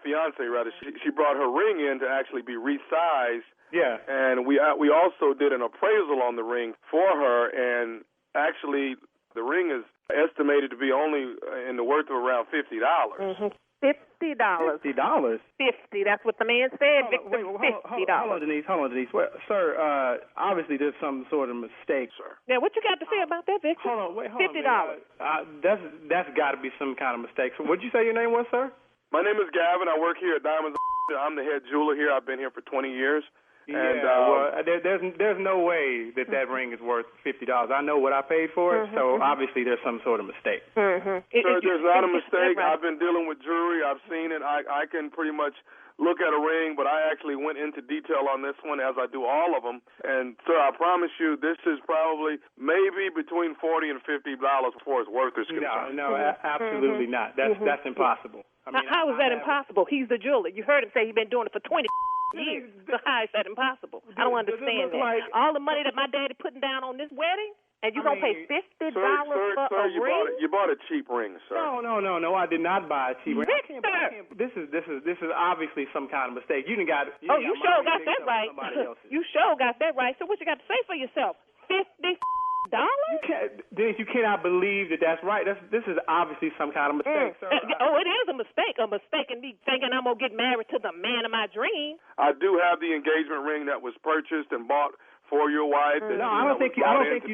fiance rather, she brought her ring in to actually be resized. Yeah. And we also did an appraisal on the ring for her, and actually the ring is estimated to be only in the worth of around $50. $50. $50? 50. That's what the man said, Victor. $50. Hold on, Denise. Well, sir, obviously there's some sort of mistake, sir. Now, what you got to say about that, Victor? Hold on. $50. That's got to be some kind of mistake. So, what'd you say your name was, sir? My name is Gavin. I work here at Diamonds. I'm the head jeweler here. I've been here for 20 years. There's no way that ring is worth $50. I know what I paid for it, so obviously there's some sort of mistake. Sir, there's not a mistake. I've been dealing with jewelry. I've seen it. I can pretty much look at a ring, but I actually went into detail on this one as I do all of them. And, sir, I promise you this is probably maybe between $40 and $50 before it's worth it. No, absolutely not. That's impossible. I mean, how is that impossible? He's the jeweler. You heard him say he's been doing it for 20 years. So how is that impossible? I don't understand that. All the money that my daddy putting down on this wedding, and you gonna pay $50 for a ring? You bought a cheap ring, sir. No, I did not buy a cheap ring. Victor! This is obviously some kind of mistake. You sure got that right. You sure got that right. So what you got to say for yourself? $50? You cannot believe that's right. This is obviously some kind of mistake, sir. It is a mistake. A mistake in me thinking I'm going to get married to the man of my dream. I do have the engagement ring that was purchased and bought for your wife. No, I don't think you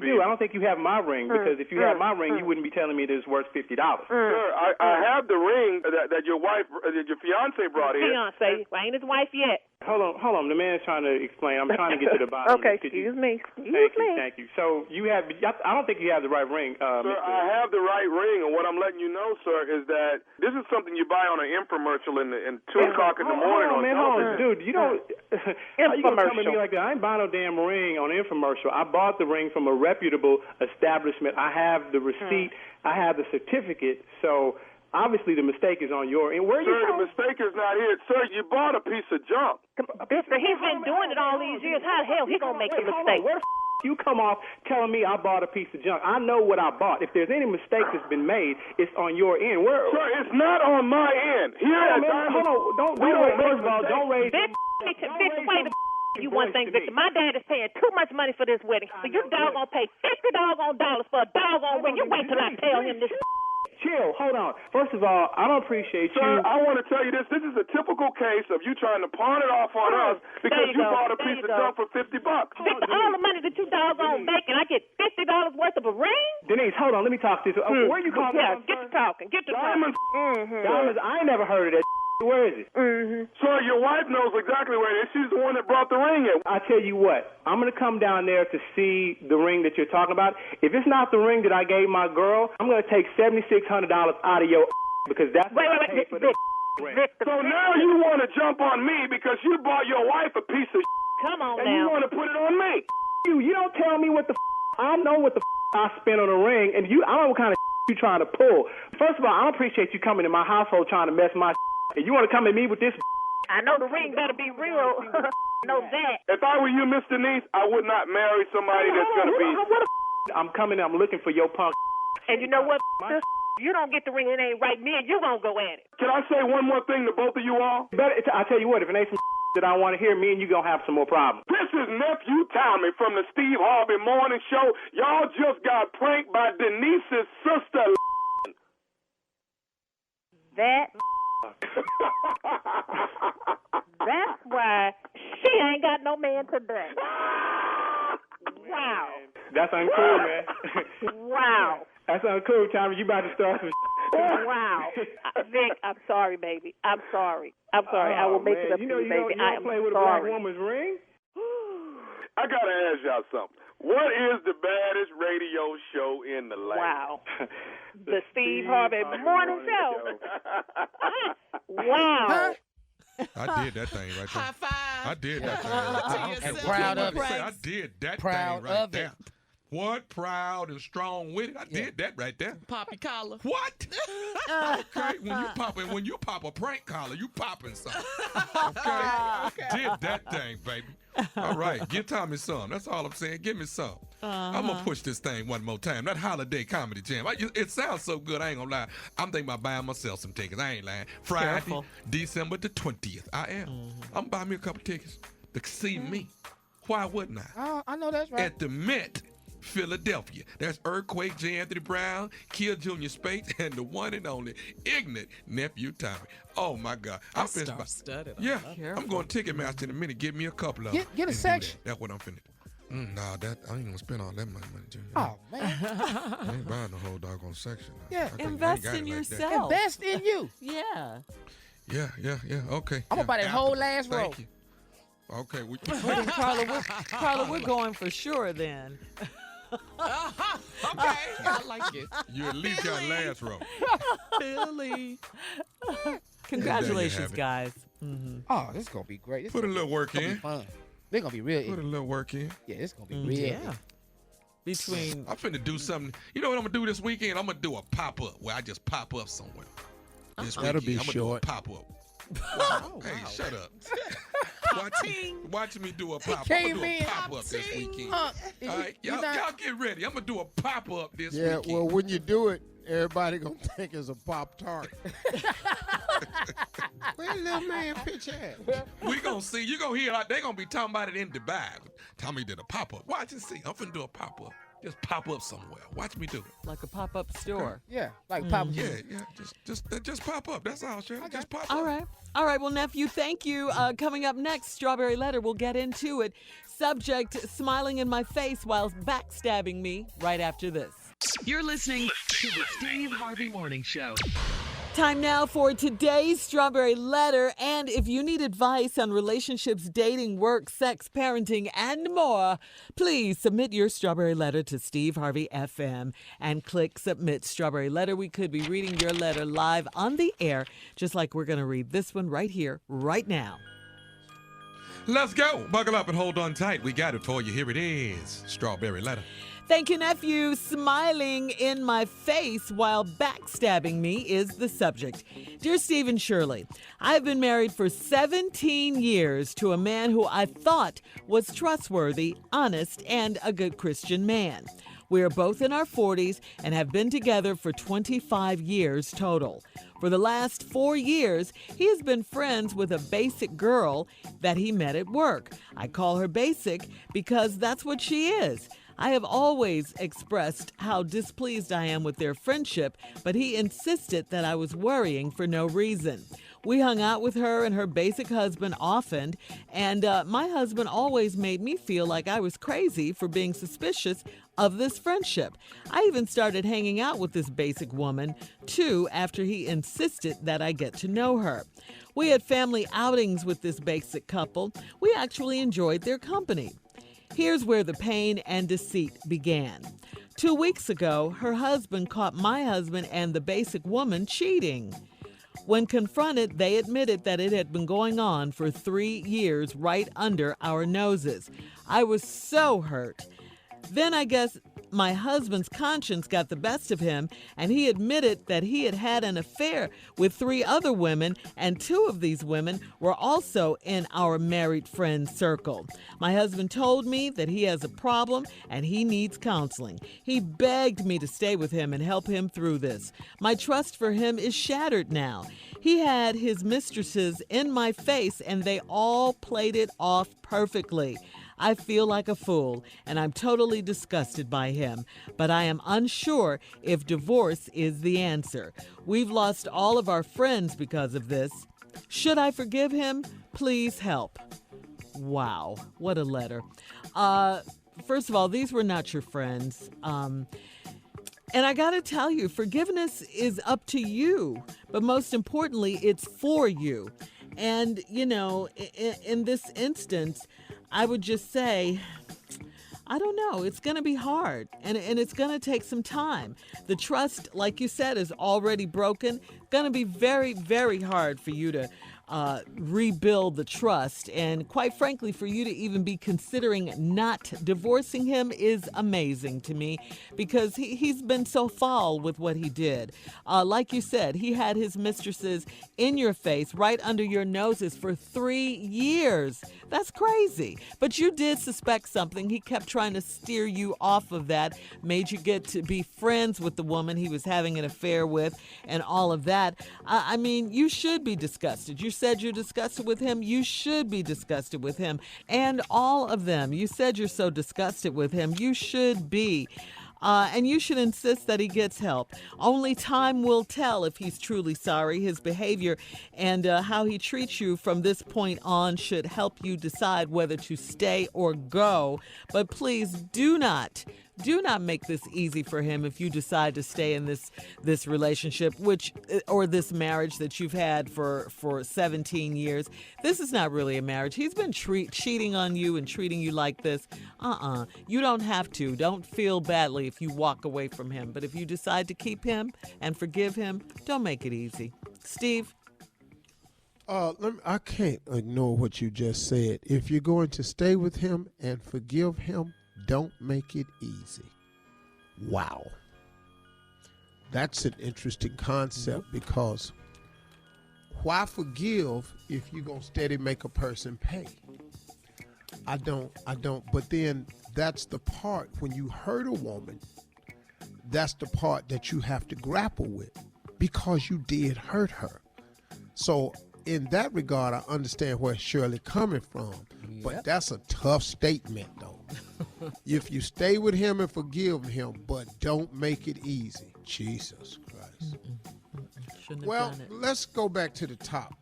do. I don't think you have my ring, because if you had my ring, you wouldn't be telling me that it's worth $50. Sir, I have the ring that your fiance brought in. Fiance, I ain't his wife yet. Hold on. The man's trying to explain. I'm trying to get to the bottom. Okay, excuse me. Thank you. So I don't think you have the right ring. Sir, I have the right ring, and what I'm letting you know, sir, is that this is something you buy on an infomercial in 2 o'clock in the morning on television. Dude, you don't. How you gonna come to me like that? I ain't buying no damn ring on an infomercial. I bought the ring from a reputable establishment. I have the receipt. I have the certificate. So obviously the mistake is on your end. Sir, the mistake is not here. Sir, you bought a piece of junk. Victor, he's been doing it all these years. How the hell he gonna make a mistake? Where the you come off telling me I bought a piece of junk? I know what I bought. If there's any mistake that's been made, it's on your end. Sir, it's not on my end. Don't raise. Victor, wait a you one thing, Victor. My dad is paying too much money for this wedding, so you doggone pay $50 for a doggone ring. You wait till I tell him this. Chill, hold on. First of all, I don't appreciate you. Sir, I want to tell you this. This is a typical case of you trying to pawn it off on us because you bought a piece of junk for $50. Victor, all the money that you doggone make, and I get $50 worth of a ring? Denise, hold on. Let me talk to you. Where you calling from? Get to talking. Diamonds. Diamonds. I ain't never heard of that. Where is it? Mm-hmm. So your wife knows exactly where it is. She's the one that brought the ring in. I tell you what, I'm going to come down there to see the ring that you're talking about. If it's not the ring that I gave my girl, I'm going to take $7,600 out of your because that's what I paid for the ring. So now you want to jump on me because you bought your wife a piece of Come on and now. you want to put it on me. You don't tell me what the I know what the I spent on a ring, and I don't know what kind of you trying to pull. First of all, I don't appreciate you coming to my household trying to mess my and you want to come at me with this. I know the ring better be real. Know that. If I were you, Miss Denise, I would not marry somebody that's going to be... I'm coming, I'm looking for your punk. And you know what? You don't get the ring, it ain't right. Me and you gonna go at it. Can I say one more thing to both of you all? I tell you what, if it ain't some that I want to hear, me and you gonna have some more problems. This is Nephew Tommy from the Steve Harvey Morning Show. Y'all just got pranked by Denise's sister. That... That's why she ain't got no man today. Wow. That's uncool, man. Wow. That's uncool, Tommy. You about to start some Wow. Vic, I'm sorry, baby. I'm sorry. I will make it up to you, baby. You don't play with a black woman's ring? I got to ask y'all something. What is the baddest radio show in the land? Wow. The Steve Harvey Morning Show. Wow. I did that thing right there. High five. I did that thing right there. I'm proud of it. I did that Proud thing right of there. it. What? Proud and strong with it. I did that right there. Poppy collar. What? Okay, when you pop a prank collar, you popping something. Okay? Did that thing, baby. All right, give Tommy some. That's all I'm saying. Give me some. I'm going to push this thing one more time. That holiday comedy jam. It sounds so good, I ain't going to lie. I'm thinking about buying myself some tickets. I ain't lying. Friday, Careful. December the 20th. I am. I'm buying me a couple tickets to see me. Why wouldn't I? I know that's right. At the Met, Philadelphia. That's Earthquake, J. Anthony Brown, Kill Junior Spates, and the one and only ignorant Nephew Tommy. Oh, my God. I'm star-studded. Yeah, I'm going to Ticketmaster in a minute. Give me a couple of them. Get a section. That's what I'm finna do. Nah, I ain't going to spend all that money, Junior. Oh, man. I ain't buying the whole doggone section. Yeah, invest in yourself. Invest in you. Yeah. Yeah, okay. I'm going to buy that whole last row. Thank you. Okay. Well, then, Carla, we're going for sure then. Okay, I like it. You at least got last row. Billy. Congratulations, guys. Mm-hmm. Oh, this is going to be great. Put a little work in. Fun. They're going to be real. Put a little work in. Yeah, it's going to be real. Yeah. Between... I'm finna do something. You know what I'm going to do this weekend? I'm going to do a pop-up where I just pop up somewhere. This That'll weekend. be I'm gonna short. do a pop-up. Hey, shut up. Watch me do a pop-up. I'm gonna do a pop-up this weekend. All right, y'all get ready. I'm going to do a pop-up this weekend. Yeah, well, when you do it, everybody going to think it's a Pop-Tart. Where little man pitch at? We going to see. You going to hear like they going to be talking about it in Dubai. Tommy did a pop-up. Watch and see. I'm finna do a pop-up. Just pop up somewhere. Watch me do it. Like a pop-up store. Yeah, like pop up. Yeah. Just pop up. That's all, Sheryl. Just pop up. All right. Well, nephew, thank you. Coming up next, Strawberry Letter. We'll get into it. Subject, smiling in my face while backstabbing me right after this. You're listening to the Steve Harvey Morning Show. Time now for today's Strawberry Letter. And if you need advice on relationships, dating, work, sex, parenting, and more, please submit your Strawberry Letter to Steve Harvey FM and click Submit Strawberry Letter. We could be reading your letter live on the air, just like we're going to read this one right here, right now. Let's go. Buckle up and hold on tight. We got it for you. Here it is. Strawberry Letter. Thank you, nephew. Smiling in my face while backstabbing me is the subject. Dear Steve and Shirley, I've been married for 17 years to a man who I thought was trustworthy, honest, and a good Christian man. We are both in our 40s and have been together for 25 years total. For the last 4 years, he has been friends with a basic girl that he met at work. I call her basic because that's what she is. I have always expressed how displeased I am with their friendship, but he insisted that I was worrying for no reason. We hung out with her and her basic husband often, and my husband always made me feel like I was crazy for being suspicious of this friendship. I even started hanging out with this basic woman, too, after he insisted that I get to know her. We had family outings with this basic couple. We actually enjoyed their company. Here's where the pain and deceit began. 2 weeks ago, her husband caught my husband and the basic woman cheating. When confronted, they admitted that it had been going on for 3 years right under our noses. I was so hurt. Then I guess my husband's conscience got the best of him, and he admitted that he had had an affair with 3 other women, and 2 of these women were also in our married friend circle. My husband told me that he has a problem and he needs counseling. He begged me to stay with him and help him through this. My trust for him is shattered now. He had his mistresses in my face, and they all played it off perfectly. I feel like a fool, and I'm totally disgusted by him, but I am unsure if divorce is the answer. We've lost all of our friends because of this. Should I forgive him? Please help. Wow, what a letter. First of all, these were not your friends. And I got to tell you, forgiveness is up to you, but most importantly, it's for you. And, you know, in this instance, I would just say, I don't know, it's going to be hard, and it's going to take some time. The trust, like you said, is already broken. Going to be very, very hard for you to rebuild the trust. And quite frankly, for you to even be considering not divorcing him is amazing to me, because he's been so foul with what he did. Like you said, he had his mistresses in your face, right under your noses for 3 years. That's crazy. But you did suspect something. He kept trying to steer you off of that, made you get to be friends with the woman he was having an affair with, and all of that. I mean, you should be disgusted. You said you're disgusted with him. You should be disgusted with him. And all of them. You said you're so disgusted with him. You should be. And you should insist that he gets help. Only time will tell if he's truly sorry. His behavior and how he treats you from this point on should help you decide whether to stay or go. But please do not make this easy for him if you decide to stay in this relationship, or this marriage that you've had for 17 years. This is not really a marriage. He's been cheating on you and treating you like this. You don't have to. Don't feel badly if you walk away from him. But if you decide to keep him and forgive him, don't make it easy. Steve? I can't ignore what you just said. If you're going to stay with him and forgive him, don't make it easy. Wow. That's an interesting concept, because why forgive if you're going to steady make a person pay? I don't. But then that's the part, when you hurt a woman, that's the part that you have to grapple with, because you did hurt her. So in that regard, I understand where Shirley coming from. Yep. But that's a tough statement, though. If you stay with him and forgive him, but don't make it easy. Jesus Christ. Well, let's go back to the top.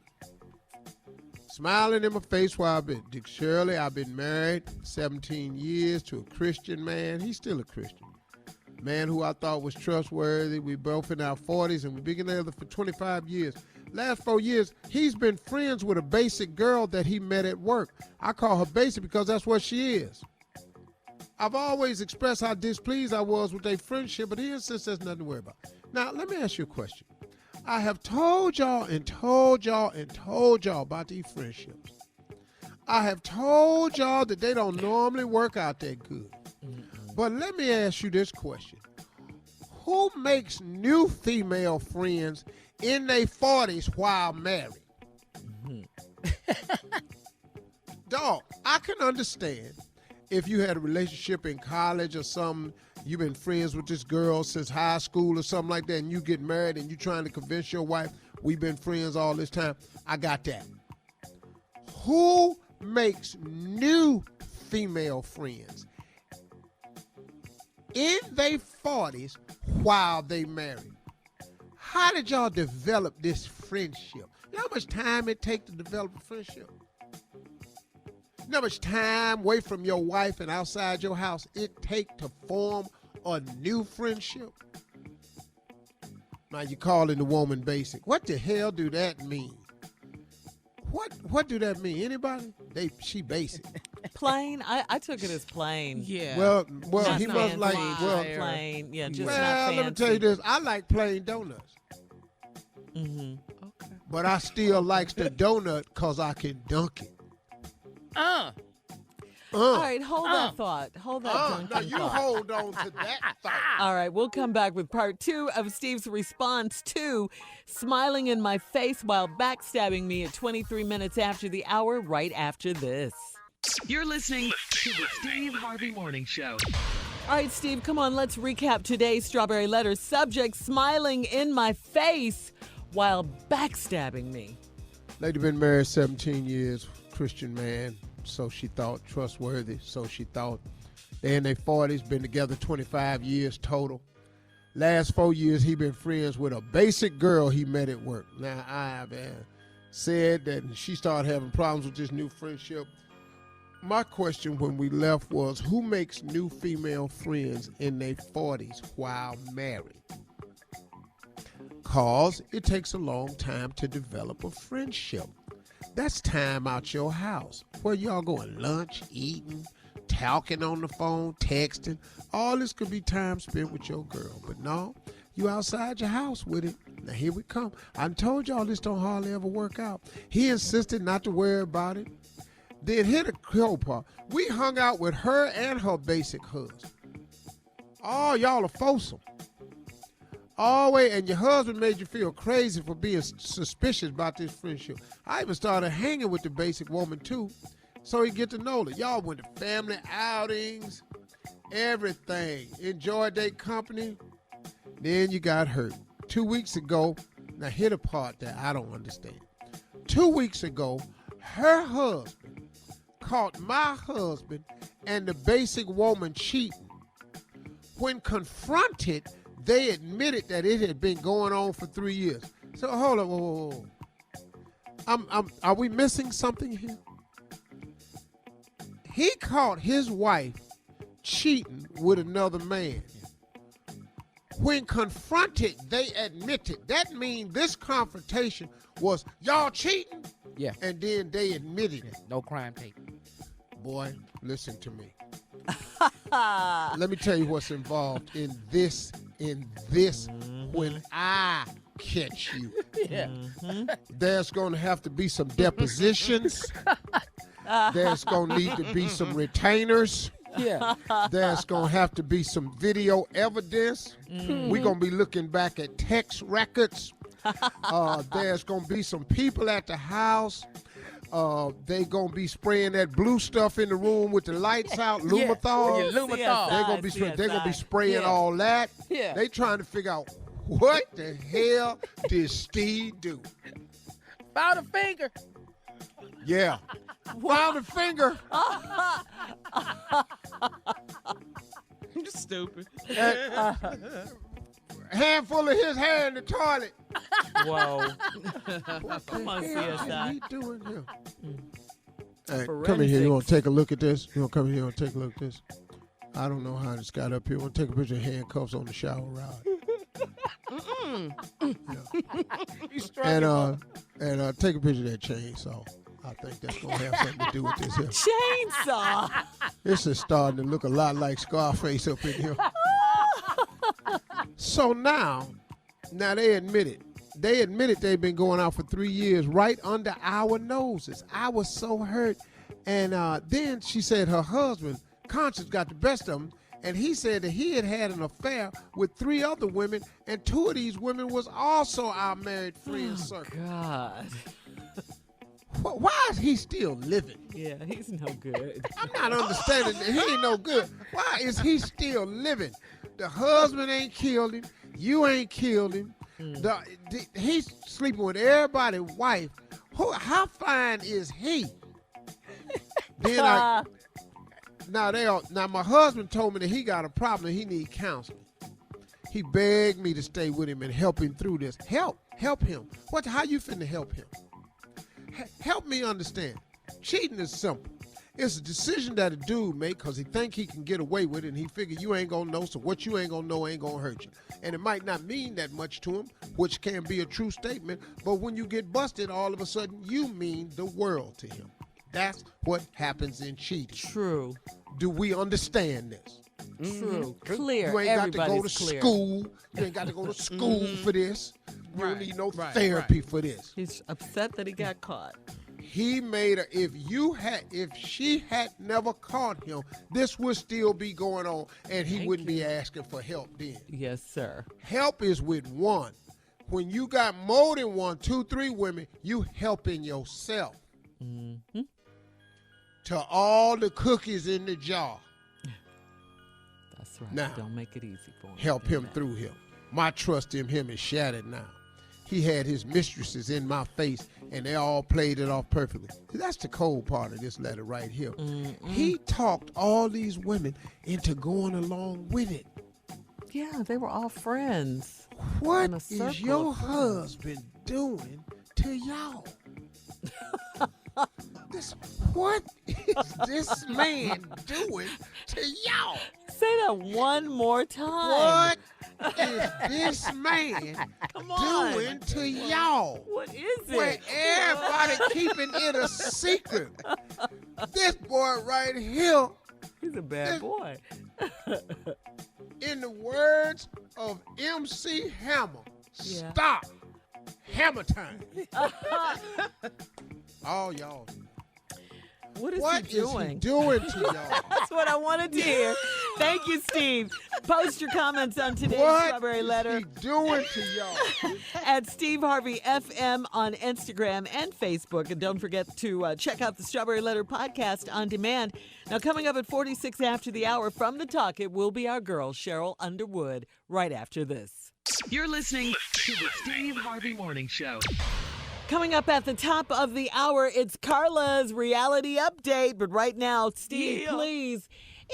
Smiling in my face while I've been, Dick Shirley, I've been married 17 years to a Christian man. He's still a Christian. Man who I thought was trustworthy. We both in our 40s, and we've been together for 25 years. Last 4 years, he's been friends with a basic girl that he met at work. I call her basic because that's what she is. I've always expressed how displeased I was with their friendship, but he insists there's nothing to worry about. Now, let me ask you a question. I have told y'all about these friendships. I have told y'all that they don't normally work out that good. But let me ask you this question. Who makes new female friends in their 40s while married? Dog, I can understand if you had a relationship in college or something, you've been friends with this girl since high school or something like that, and you get married and you're trying to convince your wife, we've been friends all this time. I got that. Who makes new female friends in their 40s while they married? How did y'all develop this friendship? You know how much time it takes to develop a friendship? You know how much time away from your wife and outside your house it takes to form a new friendship? Now you calling the woman basic. What the hell do that mean? What do that mean? Anybody? She basic. Plain? I took it as plain. Yeah. Well, Just he must like plain. Yeah, just well, not fancy. let me tell you this. I like plain donuts. Mm-hmm. Okay. But I still likes the donut because I can dunk it. All right, hold that thought. Hold that now dunking you thought. hold on to that thought. All right, we'll come back with part 2 of Steve's response to smiling in my face while backstabbing me at 23 minutes after the hour, right after this. You're listening to the Steve Harvey Morning Show. All right, Steve, come on, let's recap today's Strawberry Letter. Subject, smiling in my face while backstabbing me. Lady been married 17 years, Christian man, so she thought, trustworthy, so she thought. They in their 40s, been together 25 years total. Last 4 years, he been friends with a basic girl he met at work. Now, I've said that she started having problems with this new friendship. My question when we left was, who makes new female friends in their 40s while married? Because it takes a long time to develop a friendship. That's time out your house. Where y'all going? Lunch, eating, talking on the phone, texting. All this could be time spent with your girl. But no, you outside your house with it. Now here we come. I told y'all this don't hardly ever work out. He insisted not to worry about it. Then hit a cold part. We hung out with her and her basic husband. Oh, y'all are foursome. Always, and your husband made you feel crazy for being suspicious about this friendship. I even started hanging with the basic woman too, so he get to know her. Y'all went to family outings, everything. Enjoyed their company. Then you got hurt. 2 weeks ago, now hit a part that I don't understand. 2 weeks ago, her husband caught my husband and the basic woman cheating. When confronted, they admitted that it had been going on for 3 years. So hold on, whoa. Are we missing something here? He caught his wife cheating with another man. When confronted, they admitted. That means this confrontation was, y'all cheating? Yeah. And then they admitted it. No crime tape. Boy, listen to me. Let me tell you what's involved in this when I catch you. Yeah. There's going to have to be some depositions. There's going to need to be some retainers. Yeah. There's going to have to be some video evidence. We're going to be looking back at text records. There's going to be some people at the house. They going to be spraying that blue stuff in the room with the lights out, Lumathol. Yeah, Lumathol. They're going to be spraying all that. Yeah. They trying to figure out what the hell did Steve do? Found a finger. Yeah. Found a finger. You're stupid. Handful of his hair in the toilet. Whoa. Come on, What CSI. are we doing here? Hey, come in here. You want to take a look at this? You want to come in here and take a look at this? I don't know how this got up here. Want to take a picture of handcuffs on the shower rod? And take a picture of that chainsaw. I think that's gonna have something to do with this here. Chainsaw. This is starting to look a lot like Scarface up in here. So now they admit it. They admitted they've been going out for 3 years right under our noses. I was so hurt. And then she said her husband, conscience, got the best of him. And he said that he had an affair with 3 other women, and 2 of these women was also our married friends' circle. God. Why is he still living? Yeah, he's no good. I'm not understanding that he ain't no good. Why is he still living? The husband ain't killed him. You ain't killed him. He's sleeping with everybody's wife. How fine is he? Then now my husband told me that he got a problem and he need counseling. He begged me to stay with him and help him through this. Help him. How you finna help him? help me understand. Cheating is simple. It's a decision that a dude make because he think he can get away with it, and he figure you ain't gonna know, so what you ain't gonna know ain't gonna hurt you. And it might not mean that much to him, which can be a true statement, but when you get busted, all of a sudden you mean the world to him. That's what happens in cheating. True. Do we understand this? True. Clear. You ain't got to go to clear. school. You ain't got to go to school for this. You don't need no therapy for this. He's upset that he got caught. He made her. If she had never caught him, this would still be going on, and he wouldn't be asking for help then. Yes, sir. Help is with one. When you got more than 1, 2, 3 women, you helping yourself. Mm-hmm. To all the cookies in the jar. That's right. Now, don't make it easy for him. Help him through him. My trust in him is shattered now. He had his mistresses in my face, and they all played it off perfectly. That's the cold part of this letter right here. He talked all these women into going along with it. Yeah, they were all friends. What is your husband doing to y'all? What is this man doing to y'all? Say that one more time. What is this man doing to y'all? What is it? Where everybody keeping it a secret. This boy right here. He's a bad boy. In the words of MC Hammer, stop. Hammer time. All y'all. What is he doing? to y'all? That's what I wanted to hear. Thank you, Steve. Post your comments on today's Strawberry Letter. What is he doing to y'all? At Steve Harvey FM on Instagram and Facebook. And don't forget to check out the Strawberry Letter podcast on demand. Now, coming up at 46 after the hour from The Talk, it will be our girl, Sheryl Underwood, right after this. You're listening to the Steve Harvey Morning Show. Coming up at the top of the hour, it's Carla's reality update. But right now, Steve, please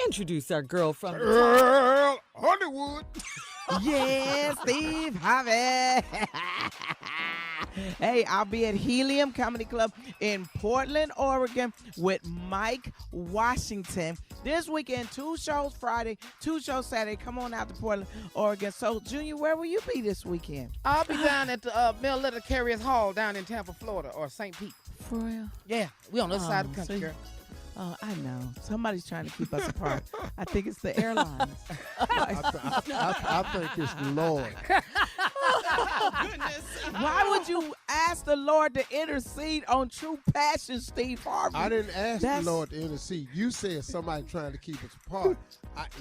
introduce our girl from the Sheryl Underwood. Yes, Steve Harvey. Hey, I'll be at Helium Comedy Club in Portland, Oregon with Mike Washington. This weekend, 2 shows Friday, 2 shows Saturday. Come on out to Portland, Oregon. So, Junior, where will you be this weekend? I'll be down at the Mill Little Carriers Hall down in Tampa, Florida, or St. Pete. For real? Yeah, we on the other side of the country, girl. Oh, I know. Somebody's trying to keep us apart. I think it's the airlines. I think it's the Lord. Oh, goodness. Why would you ask the Lord to intercede on True Passion, Steve Harvey? I didn't ask the Lord to intercede. You said somebody trying to keep us apart.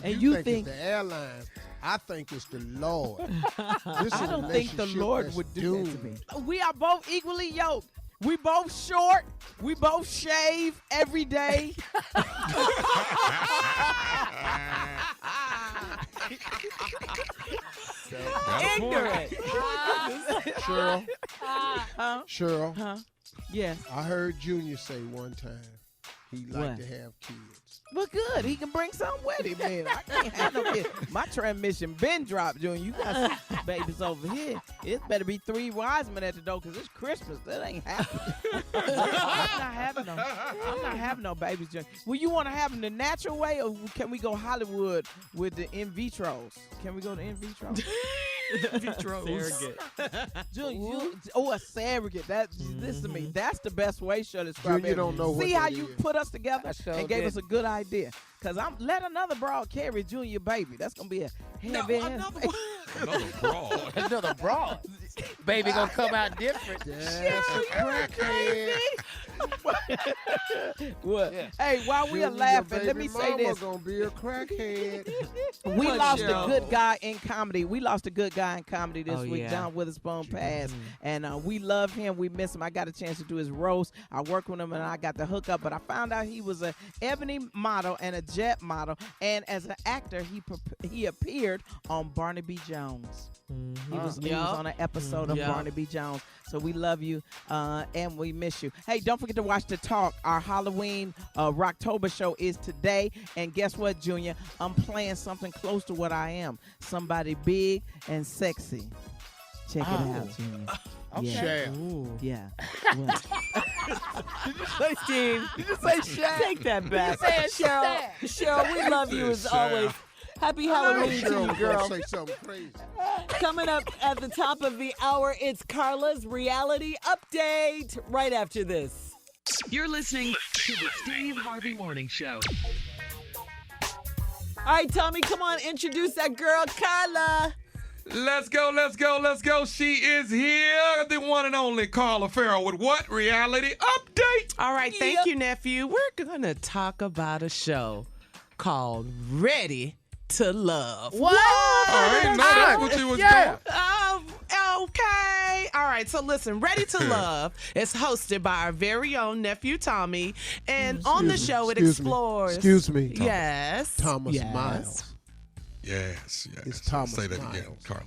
You think it's the airlines. I think it's the Lord. I don't think the Lord would do that to me. We are both equally yoked. We both short. We both shave every day. ignorant. Cheryl. Huh? Yes. I heard Junior say one time he liked to have kids. Well, good. He can bring some with him, man. I can't have no kids. My transmission been dropped, Junior. You got some babies over here. It better be 3 wise men at the door because it's Christmas. That ain't happening. I'm not having no babies, Junior. Well, you want to have them the natural way, or can we go Hollywood with the in vitros? Can we go to in vitro? Surrogate. A surrogate. Listen to me. That's the best way, Shirley. Describe you don't know what See how that you is. put us together and gave us a good idea. Because I'm let another broad carry Junior baby. That's going to be a heavy. Another broad. Another broad. Baby gonna come out different. That's a crackhead. What? Yeah. Hey, while we are laughing, let me say this. Gonna be a crackhead. We lost a good guy in comedy. This Oh, week. yeah. John Witherspoon passed. And we love him. We miss him. I got a chance to do his roast. I worked with him and I got the hookup. But I found out he was an ebony model and a jet model. And as an actor, he appeared on Barnaby Jones. He was on an episode of Barnaby Jones. So we love you and we miss you. Hey, don't forget to watch The Talk. Our Halloween Rocktober show is today. And guess what, Junior? I'm playing something close to what I am. Somebody big and sexy. Check it out, Junior. Okay. Yeah. Well. Did you say Steve? Did you say Shaq? Take that back. You said Cheryl, we love you as always. Happy Halloween to you, girl. Say something crazy. Coming up at the top of the hour, it's Carla's reality update right after this. You're listening to the Steve Harvey Morning Show. All right, Tommy, come on, introduce that girl, Carla. Let's go, let's go, let's go. She is here, the one and only Carla Farrell with what? Reality update. All right, thank you, nephew. We're going to talk about a show called Ready to Love. What? I didn't know that's what you was doing. Okay. All right. So listen, Ready to Love is hosted by our very own nephew Tommy, and on the show it explores. Excuse me. Thomas. Yes. Thomas yes. Miles. Yes. It's Thomas Say that Miles. again, Carla.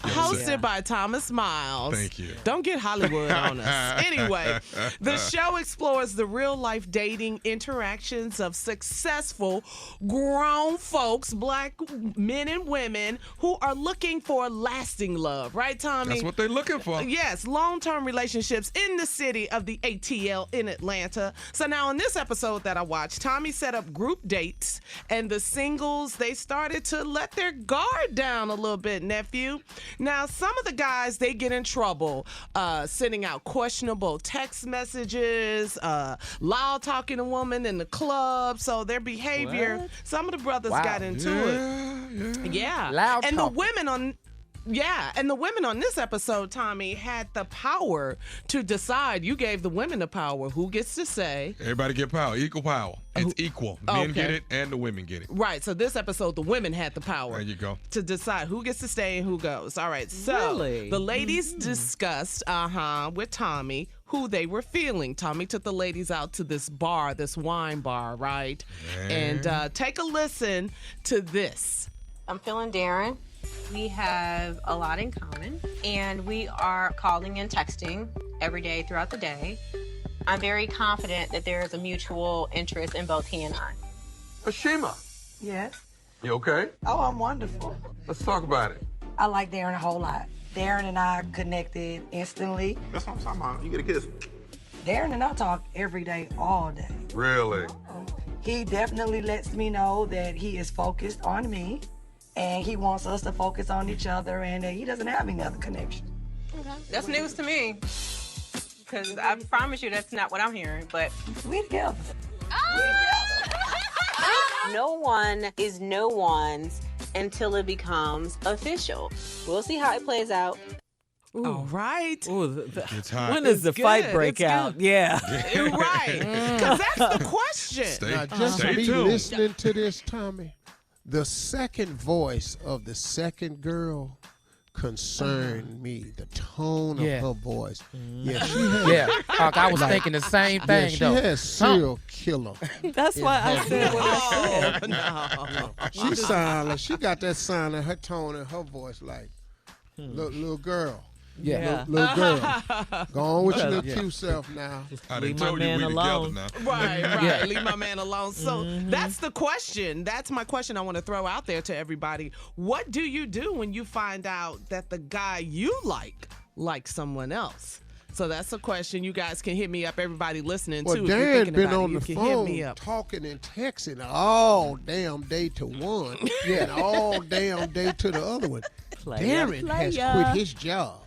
Hosted by Thomas Miles. Thank you. Don't get Hollywood on us. Anyway, the show explores the real-life dating interactions of successful grown folks, black men and women, who are looking for lasting love. Right, Tommy? That's what they're looking for. Yes, long-term relationships in the city of the ATL in Atlanta. So now in this episode that I watched, Tommy set up group dates, and the singles, they started to let their guard down a little bit, nephew. Now, some of the guys, they get in trouble sending out questionable text messages, loud talking to women in the club. So their behavior, some of the brothers got into it. Yeah. Loud and talking. the women on this episode, Tommy, had the power to decide. You gave the women the power. Who gets to say? Everybody get power, equal power. It's equal. Men get it and the women get it. Right. So this episode, the women had the power. There you go. To decide who gets to stay and who goes. All right. So the ladies discussed, with Tommy, who they were feeling. Tommy took the ladies out to this bar, this wine bar, right? And take a listen to this. I'm feeling Darren. We have a lot in common, and we are calling and texting every day throughout the day. I'm very confident that there is a mutual interest in both he and I. Ashima, Yes. you okay? Oh, I'm wonderful. Let's talk about it. I like Darren a whole lot. Darren and I connected instantly. That's what I'm talking about. You get a kiss. Darren and I talk every day, all day. Really? He definitely lets me know that he is focused on me, and he wants us to focus on each other, and that he doesn't have any other connection. Okay. That's news to me, because I promise you that's not what I'm hearing, but... We together. No one is no one's until it becomes official. We'll see how it plays out. All right. It's hot. When does the fight break out? Yeah. Right. Because that's the question. Now, just stay me tuned. listening to this, Tommy, the second voice of the second girl concerned me. The tone of her voice. Yeah, she has. Yeah, I was thinking the same thing, she though. has serial killer. That's why I said what I said. No. She sound like she got that sound in her tone and her voice like little girl. Yeah. Little girl. Go on with your little cute self now. I done Leave my told you man we alone. together now. Right. Leave my man alone. So that's the question. That's my question I want to throw out there to everybody. What do you do when you find out that the guy you like someone else? So that's a question. You guys can hit me up. Everybody listening, Well, too. If you're Dan thinking been about on it, the you can hit me phone up. talking and texting all damn day to one and all damn day to the other one. Darren has quit his job.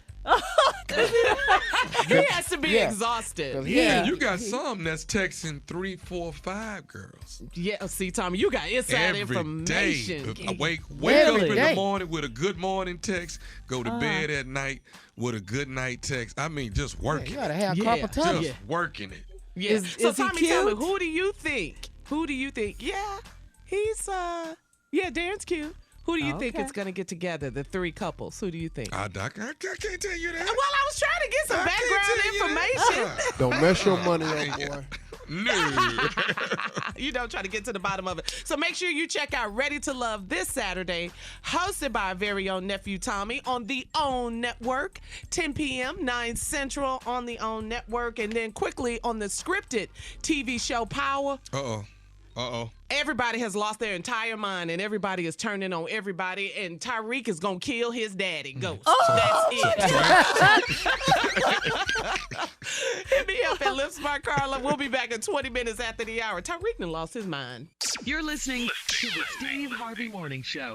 He has to be exhausted. Yeah, you got some that's texting 3, 4, 5 girls. Yeah, see, Tommy, you got inside Every information. day. Wake up in the morning with a good morning text. Go to bed at night with a good night text. I mean, just working. You gotta have competition. Just working it. Yeah. So is he Tommy, tell me, cute? who do you think? Yeah, he's Darren's cute. Who do you think is going to get together, the three couples? Who do you think? I can't tell you that. Well, I was trying to get some background information. Don't mess your money up, boy. No. You don't try to get to the bottom of it. So make sure you check out Ready to Love this Saturday, hosted by our very own nephew Tommy on the OWN Network, 10 p.m., 9 Central on the OWN Network, and then quickly on the scripted TV show Power. Uh-oh. Uh-oh. Everybody has lost their entire mind, and everybody is turning on everybody, and Tyreek is going to kill his daddy, Ghost. That's it. Hit me up at Lips by Carla. We'll be back in 20 minutes after the hour. Tyreek done lost his mind. You're listening to the Steve Harvey Morning Show.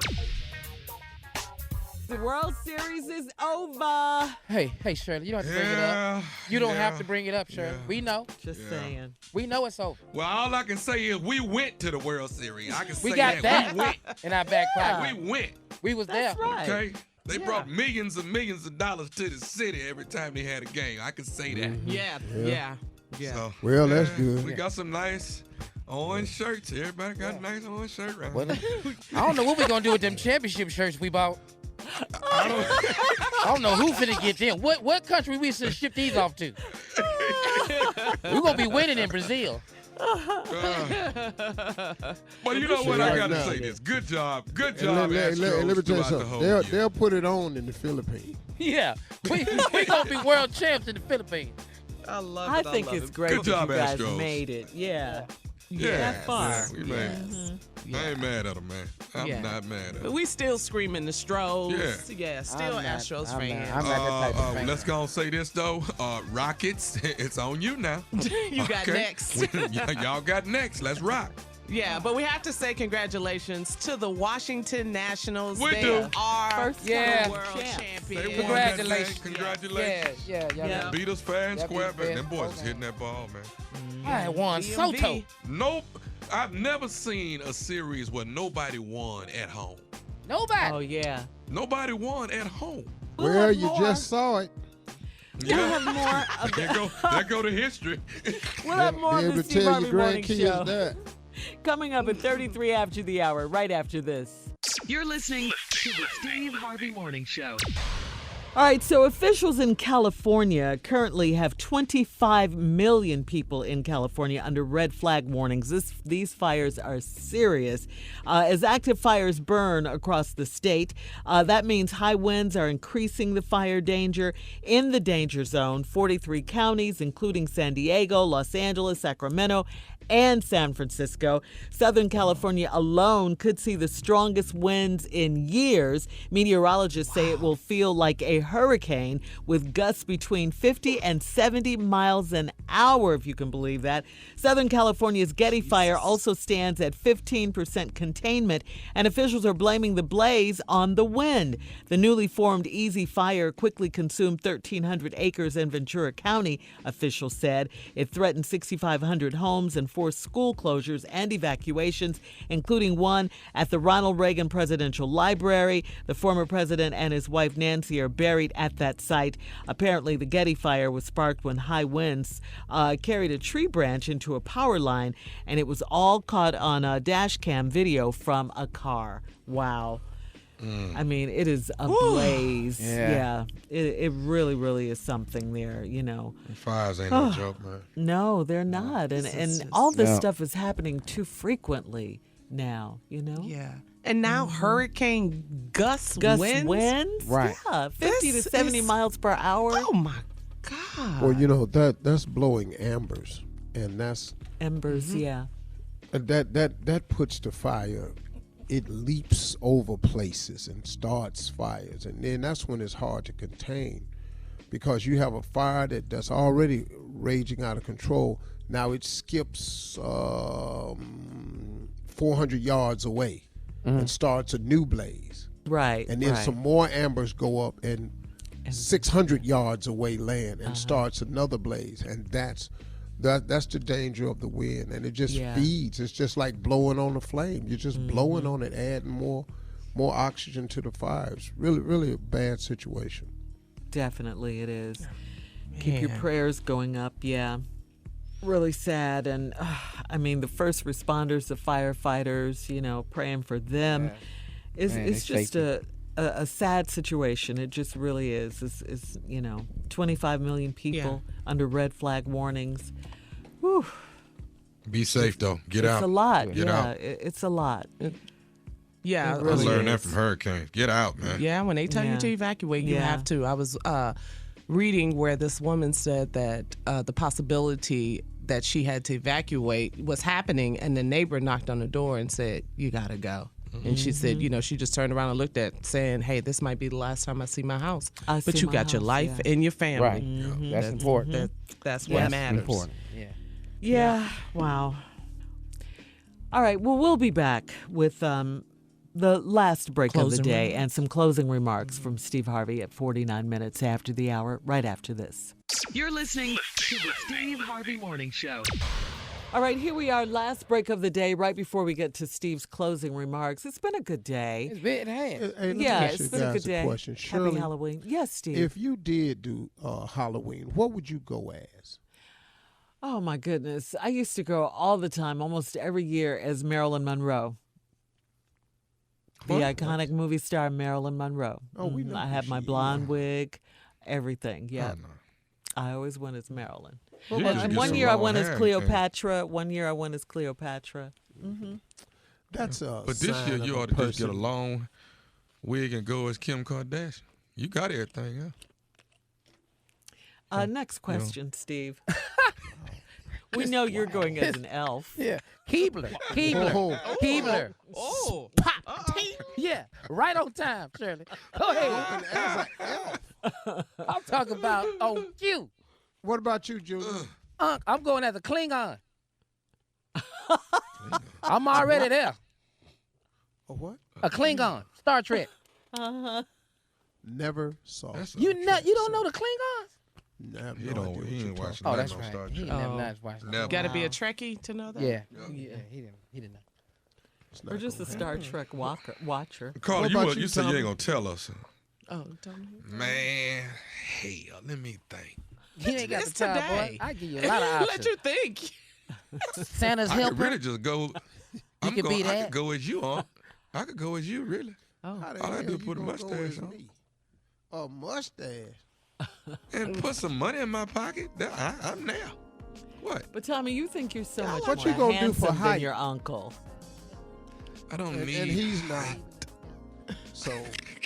The World Series is over. Hey, Shirley, you don't have to bring it up. You don't have to bring it up, Shirley. Yeah. We know. Just saying. We know it's over. Well, all I can say is we went to the World Series. I can say We got that we went. in our back pocket. We went. We was there. That's right. Okay? They brought millions and millions of dollars to the city every time they had a game. I can say that. Yeah. So, Well, that's good. We got some nice orange shirts. Everybody got a nice orange shirt right Well, I don't know what we going to do with them championship shirts we bought. I don't know who finna get them. What country we should ship these off to? We're going to be winning in Brazil. But you know what? I got to say this. Good job. Good job, Let me tell you throughout the something. whole year. They'll put it on in the Philippines. Yeah. We going to be world champs in the Philippines. I love I it. think it's great Good that job, you guys Astros. made it. Yeah. Yeah, That far. yeah, we made it. I ain't mad at them, man. I'm not mad at But them. we still screaming the Stros. Yeah. Still Astros fans. I'm not that type of fan. Let's go and say this, though. Rockets, it's on you now. You got next. Y'all got next. Let's rock. Yeah, but we have to say congratulations to the Washington Nationals. We They do. are First world champs. champions. They won Congratulations. that thing. Congratulations. Yeah. Beat us fair and Yeah, square, beat but fair them boys and is square. hitting that ball, man. I won DMV. Soto. Nope. I've never seen a series where nobody won at home. Nobody. Oh, yeah. Nobody won at home. Well, you just saw it. We'll have more of There go to history. We'll have more Be of able the to Steve tell Harvey your Morning Show grandkids that. coming up at 33 after the hour, right after this. You're listening to the Steve Harvey Morning Show. All right, so officials in California currently have 25 million people in California under red flag warnings. These fires are serious. As active fires burn across the state, that means high winds are increasing the fire danger. In the danger zone, 43 counties, including San Diego, Los Angeles, Sacramento, and San Francisco. Southern California alone could see the strongest winds in years. Meteorologists say it will feel like a hurricane with gusts between 50 and 70 miles an hour, if you can believe that. Southern California's Getty Fire also stands at 15% containment, and officials are blaming the blaze on the wind. The newly formed Easy Fire quickly consumed 1,300 acres in Ventura County, officials said. It threatened 6,500 homes and forced school closures and evacuations, including one at the Ronald Reagan Presidential Library. The former president and his wife Nancy are buried at that site. Apparently, the Getty Fire was sparked when high winds carried a tree branch into a power line, and it was all caught on a dash cam video from a car. Wow. I mean, it is a blaze. Yeah. It really, really is something there, you know. Fires ain't no joke, man. No, they're not. And all this stuff is happening too frequently now, you know? Yeah. And now hurricane gust winds? Right. Yeah, 50 to 70 miles per hour. Oh, my God. Well, you know, that's blowing embers. And that's... Embers, yeah. That puts the fire... It leaps over places and starts fires. And then that's when it's hard to contain because you have a fire that's already raging out of control. Now it skips 400 yards away and starts a new blaze. Right. And then some more embers go up and 600 yards away land and starts another blaze. And that's the danger of the wind, and it just feeds. It's just like blowing on a flame. You're just blowing on it, adding more oxygen to the fire. It's really, really a bad situation. Definitely it is. Keep your prayers going up, Really sad. And, I mean, the first responders, the firefighters, you know, praying for them. It's just a sad situation. It just really is. It's you know, 25 million people under red flag warnings. Whew. Be safe, though. Get out. It's a lot. Get out. It's a lot. Yeah. I learned that from hurricanes. Get out, man. Yeah, when they tell you to evacuate, you have to. I was reading where this woman said that the possibility that she had to evacuate was happening, and the neighbor knocked on the door and said, "You gotta go." And she said, she just turned around and looked at, saying, "Hey, this might be the last time I see my house." But you got your life and your family. Right. That's important. That's what matters. Important. Yeah. Wow. All right. Well, we'll be back with the last break of the day and some closing remarks from Steve Harvey at 49 minutes after the hour, right after this. You're listening to the Steve Harvey Morning Show. All right, here we are, last break of the day, right before we get to Steve's closing remarks. It's been a good day. It's been It's been a good day. Question. Happy Shirley, Halloween. Yes, Steve. If you did do Halloween, what would you go as? Oh, my goodness. I used to go all the time, almost every year, as Marilyn Monroe. The iconic movie star Marilyn Monroe. Oh, we know I who had my she blonde wig, everything. Yeah. Oh, no. I always went as Marilyn. You just And get one some year I long went as hair and- Cleopatra. One year I went as Cleopatra. That's a But this sign year of you a ought to just get a person. long wig and go as Kim Kardashian. You got everything, huh? Next question, Steve. We know you're going as an elf. Yeah. Keebler. Keebler. Oh. Pop. Yeah. Right on time, Shirley. Go ahead. As an elf. I'm talking about on cue. What about you, Junior? I'm going as a Klingon. I'm already there. A what? A Klingon. Star Trek. Never saw. You don't know the Klingons? No, He ain't watching Oh, nothing that's on right. Star He Trek. ain't never not watched Never. Got to be a Trekkie to know that. Yeah. He didn't know. Or just a Star Trek watcher. Carla, What you, about you you, said you Tommy? ain't gonna tell us. Oh, don't Man, hell, let me think. He ain't got It's the time, today. boy. I give you a lot of options. Let you think. Santa's I could helper. really just go. You could be I that. could go as you on. I could go as you, really. Oh. How the All I hell do is you put a gonna go mustache as on. me? A mustache. And put some money in my pocket. I'm there. What? But Tommy, you think you're so much What more you gonna do handsome for than height? your uncle. I don't And need. he's not. So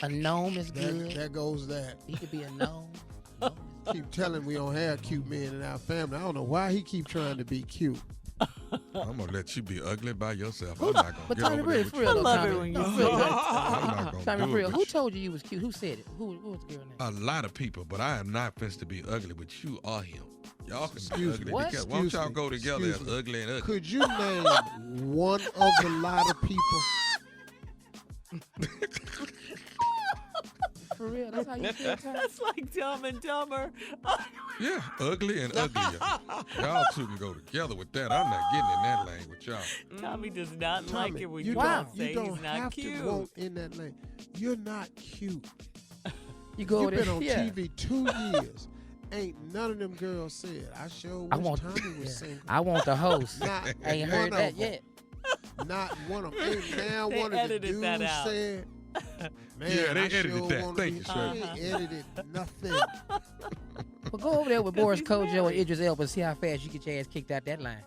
A gnome is good. there goes that. He could be a gnome. Keep telling we don't have cute men in our family. I don't know why he keep trying to be cute. I'm gonna let you be ugly by yourself. I'm not gonna But get Tommy, over really, there for with real, you. I love Tommy. it when you For say real, that. I'm not gonna Tommy, do for it real. with Who you. told you was cute? Who said it? Who was the girl name? A lot of people, but I am not fenced to be ugly, but you are him. Y'all can be Excuse ugly me. What? because why don't y'all Excuse go me. together Excuse as me. ugly and ugly? Could you name one of the lot of people? For real, that's how you feel, Tommy? That's like Dumb and Dumber. Yeah, ugly and uglier. Y'all two can go together with that. I'm not getting in that lane with y'all. Tommy does not like Tommy, it when you you don't, say you don't he's not have cute. to want in that lane. You're not cute. You go You've there. been on Yeah. TV 2 years. Ain't none of them girls said. I sure wish I want, Tommy was single. I want the host. Not Ain't one heard of that them. yet. Not one of them. Ain't now They one of the edited dudes that out. said, man, Yeah, they I edited sure that. wanna Thank be you, sir. They edited nothing. Well, go over there with Boris Kojo and Idris Elba and see how fast you get your ass kicked out that line.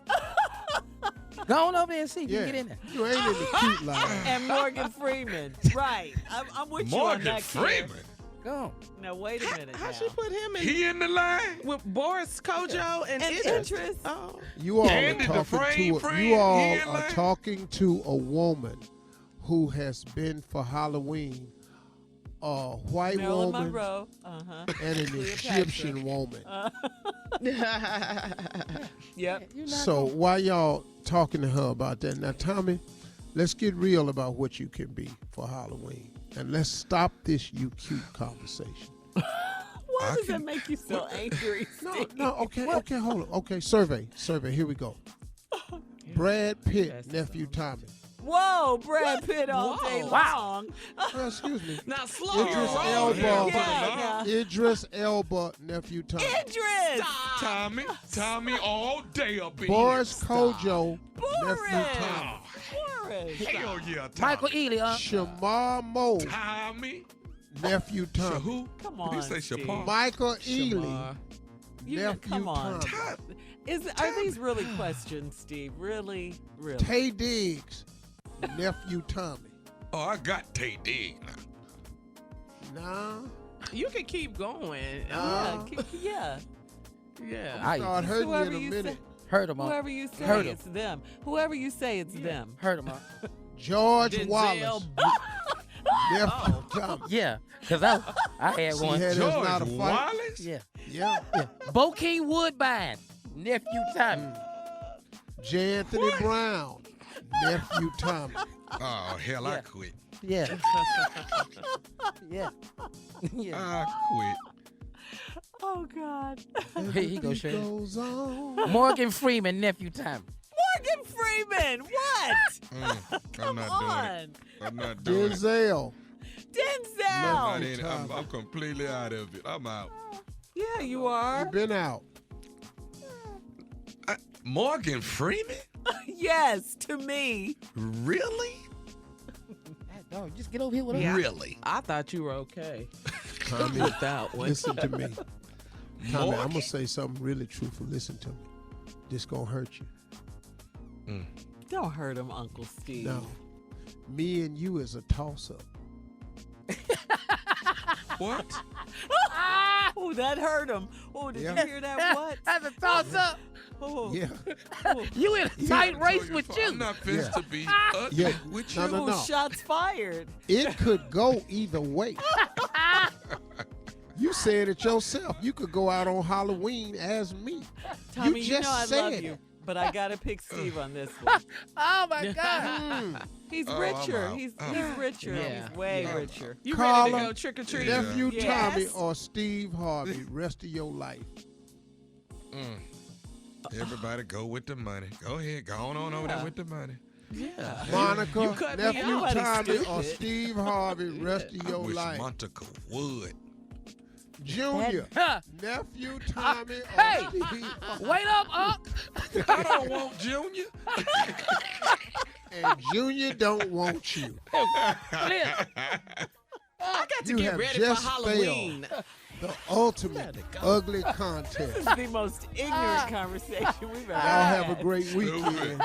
Go on over there and see if you Yeah. can get in there. You ain't in the cute line. And Morgan Freeman. Right. I'm with you on Morgan that. Freeman. Go on. Now, wait a minute. How now. she put him in He in the line? with Boris Kojo and And Idris? Idris. Oh. You all are Andy talking Dufresne to friend, you all he in are line? talking to a woman who has been for Halloween a white Marilyn woman Monroe. Uh-huh. and an Cleopatra. Egyptian woman. Yep. So why y'all talking to her about that? Now, Tommy, let's get real about what you can be for Halloween. And let's stop this you cute conversation. Why does that make you so angry, Steve? No, okay, hold on. Okay, survey, here we go. Brad Pitt, nephew Tommy. Whoa, Brad Pitt all day long. Excuse me. Now slow Idris your roll. Elba. Yeah. Idris Elba, nephew Tommy. Idris. Tommy all day up in Boris Kojo, nephew Boris. Tommy. Boris. Hell yeah, Tommy. Michael Ealy, Shamar Moe, Tommy. nephew Tommy. Who? Come Did he on, say Steve. Shamar? Michael Ealy, You come on. Tommy. Are these really questions, Steve? Really? Really? Tay Diggs, nephew Tommy. Oh, I got Tay Diggs now. Nah. You can keep going. Yeah. Yeah. Yeah. I'll start hurting you in Whoever a you minute. Hurt him. Whoever you say, Hurt him. it's them. Whoever you say, it's them. Hurt him. George Denzel. Wallace. Nephew Tommy. Yeah, because I had See, one. had us not a George fight. Wallace? Yeah. Yeah. Bokeem Woodbine. Nephew Tommy. J. Anthony Brown. Nephew Tommy. Oh, hell, I quit. Yeah. Yeah. I quit. Oh, God. Here he goes, Shirley. Goes on. Morgan Freeman, Nephew Tommy. Morgan Freeman. What? I'm not on. doing it. I'm not doing it. Denzel. Denzel. I'm completely out of it. I'm out. Yeah, you are. You've been out. Morgan Freeman? Yes, to me. Really? No, just get over here with Yeah. Really? I thought you were okay Tommy, with that one. listen to me. Tommy, Morgan? I'm going to say something really truthful. Listen to me. This going to hurt you. Don't hurt him, Uncle Steve. No. Me and you is a toss-up. What? Oh, that hurt him. Oh, did Yeah. you hear that? What? That's a toss-up. Oh. Yeah. You in a tight race with you. I'm not fit to be ugly Yeah. with No, you. no, no. Shots fired. It could go either way. You said it yourself. You could go out on Halloween as me. Tommy, you you just know I said love it. you, but I gotta pick Steve on this one. Oh, my God. He's Oh, I'm richer. out. He's richer. Yeah. He's way richer. You Carla, ready to go trick or treat? Nephew Yes. Tommy or Steve Harvey, rest of your life. Everybody go with the money. Go ahead. Go on over there with the money. Yeah. Monica, cut me Nephew out. Tommy or Stupid. Steve Harvey, rest of I your wish life. Monica would. Junior, Huh. Nephew Tommy or Hey, Steve wait up, Unc. I don't want Junior. and Junior don't want you. I got to You get have ready for just Halloween. The ultimate ugly contest. This is the most ignorant conversation we've ever Y'all had. have a great weekend.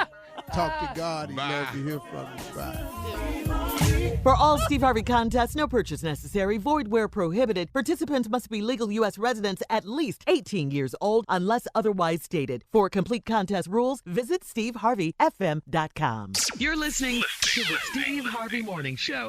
Talk to God. He'd love to hear from you. Bye. For all Steve Harvey contests, no purchase necessary, void where prohibited. Participants must be legal U.S. residents at least 18 years old unless otherwise stated. For complete contest rules, visit SteveHarveyFM.com. You're listening to the Steve Harvey Morning Show.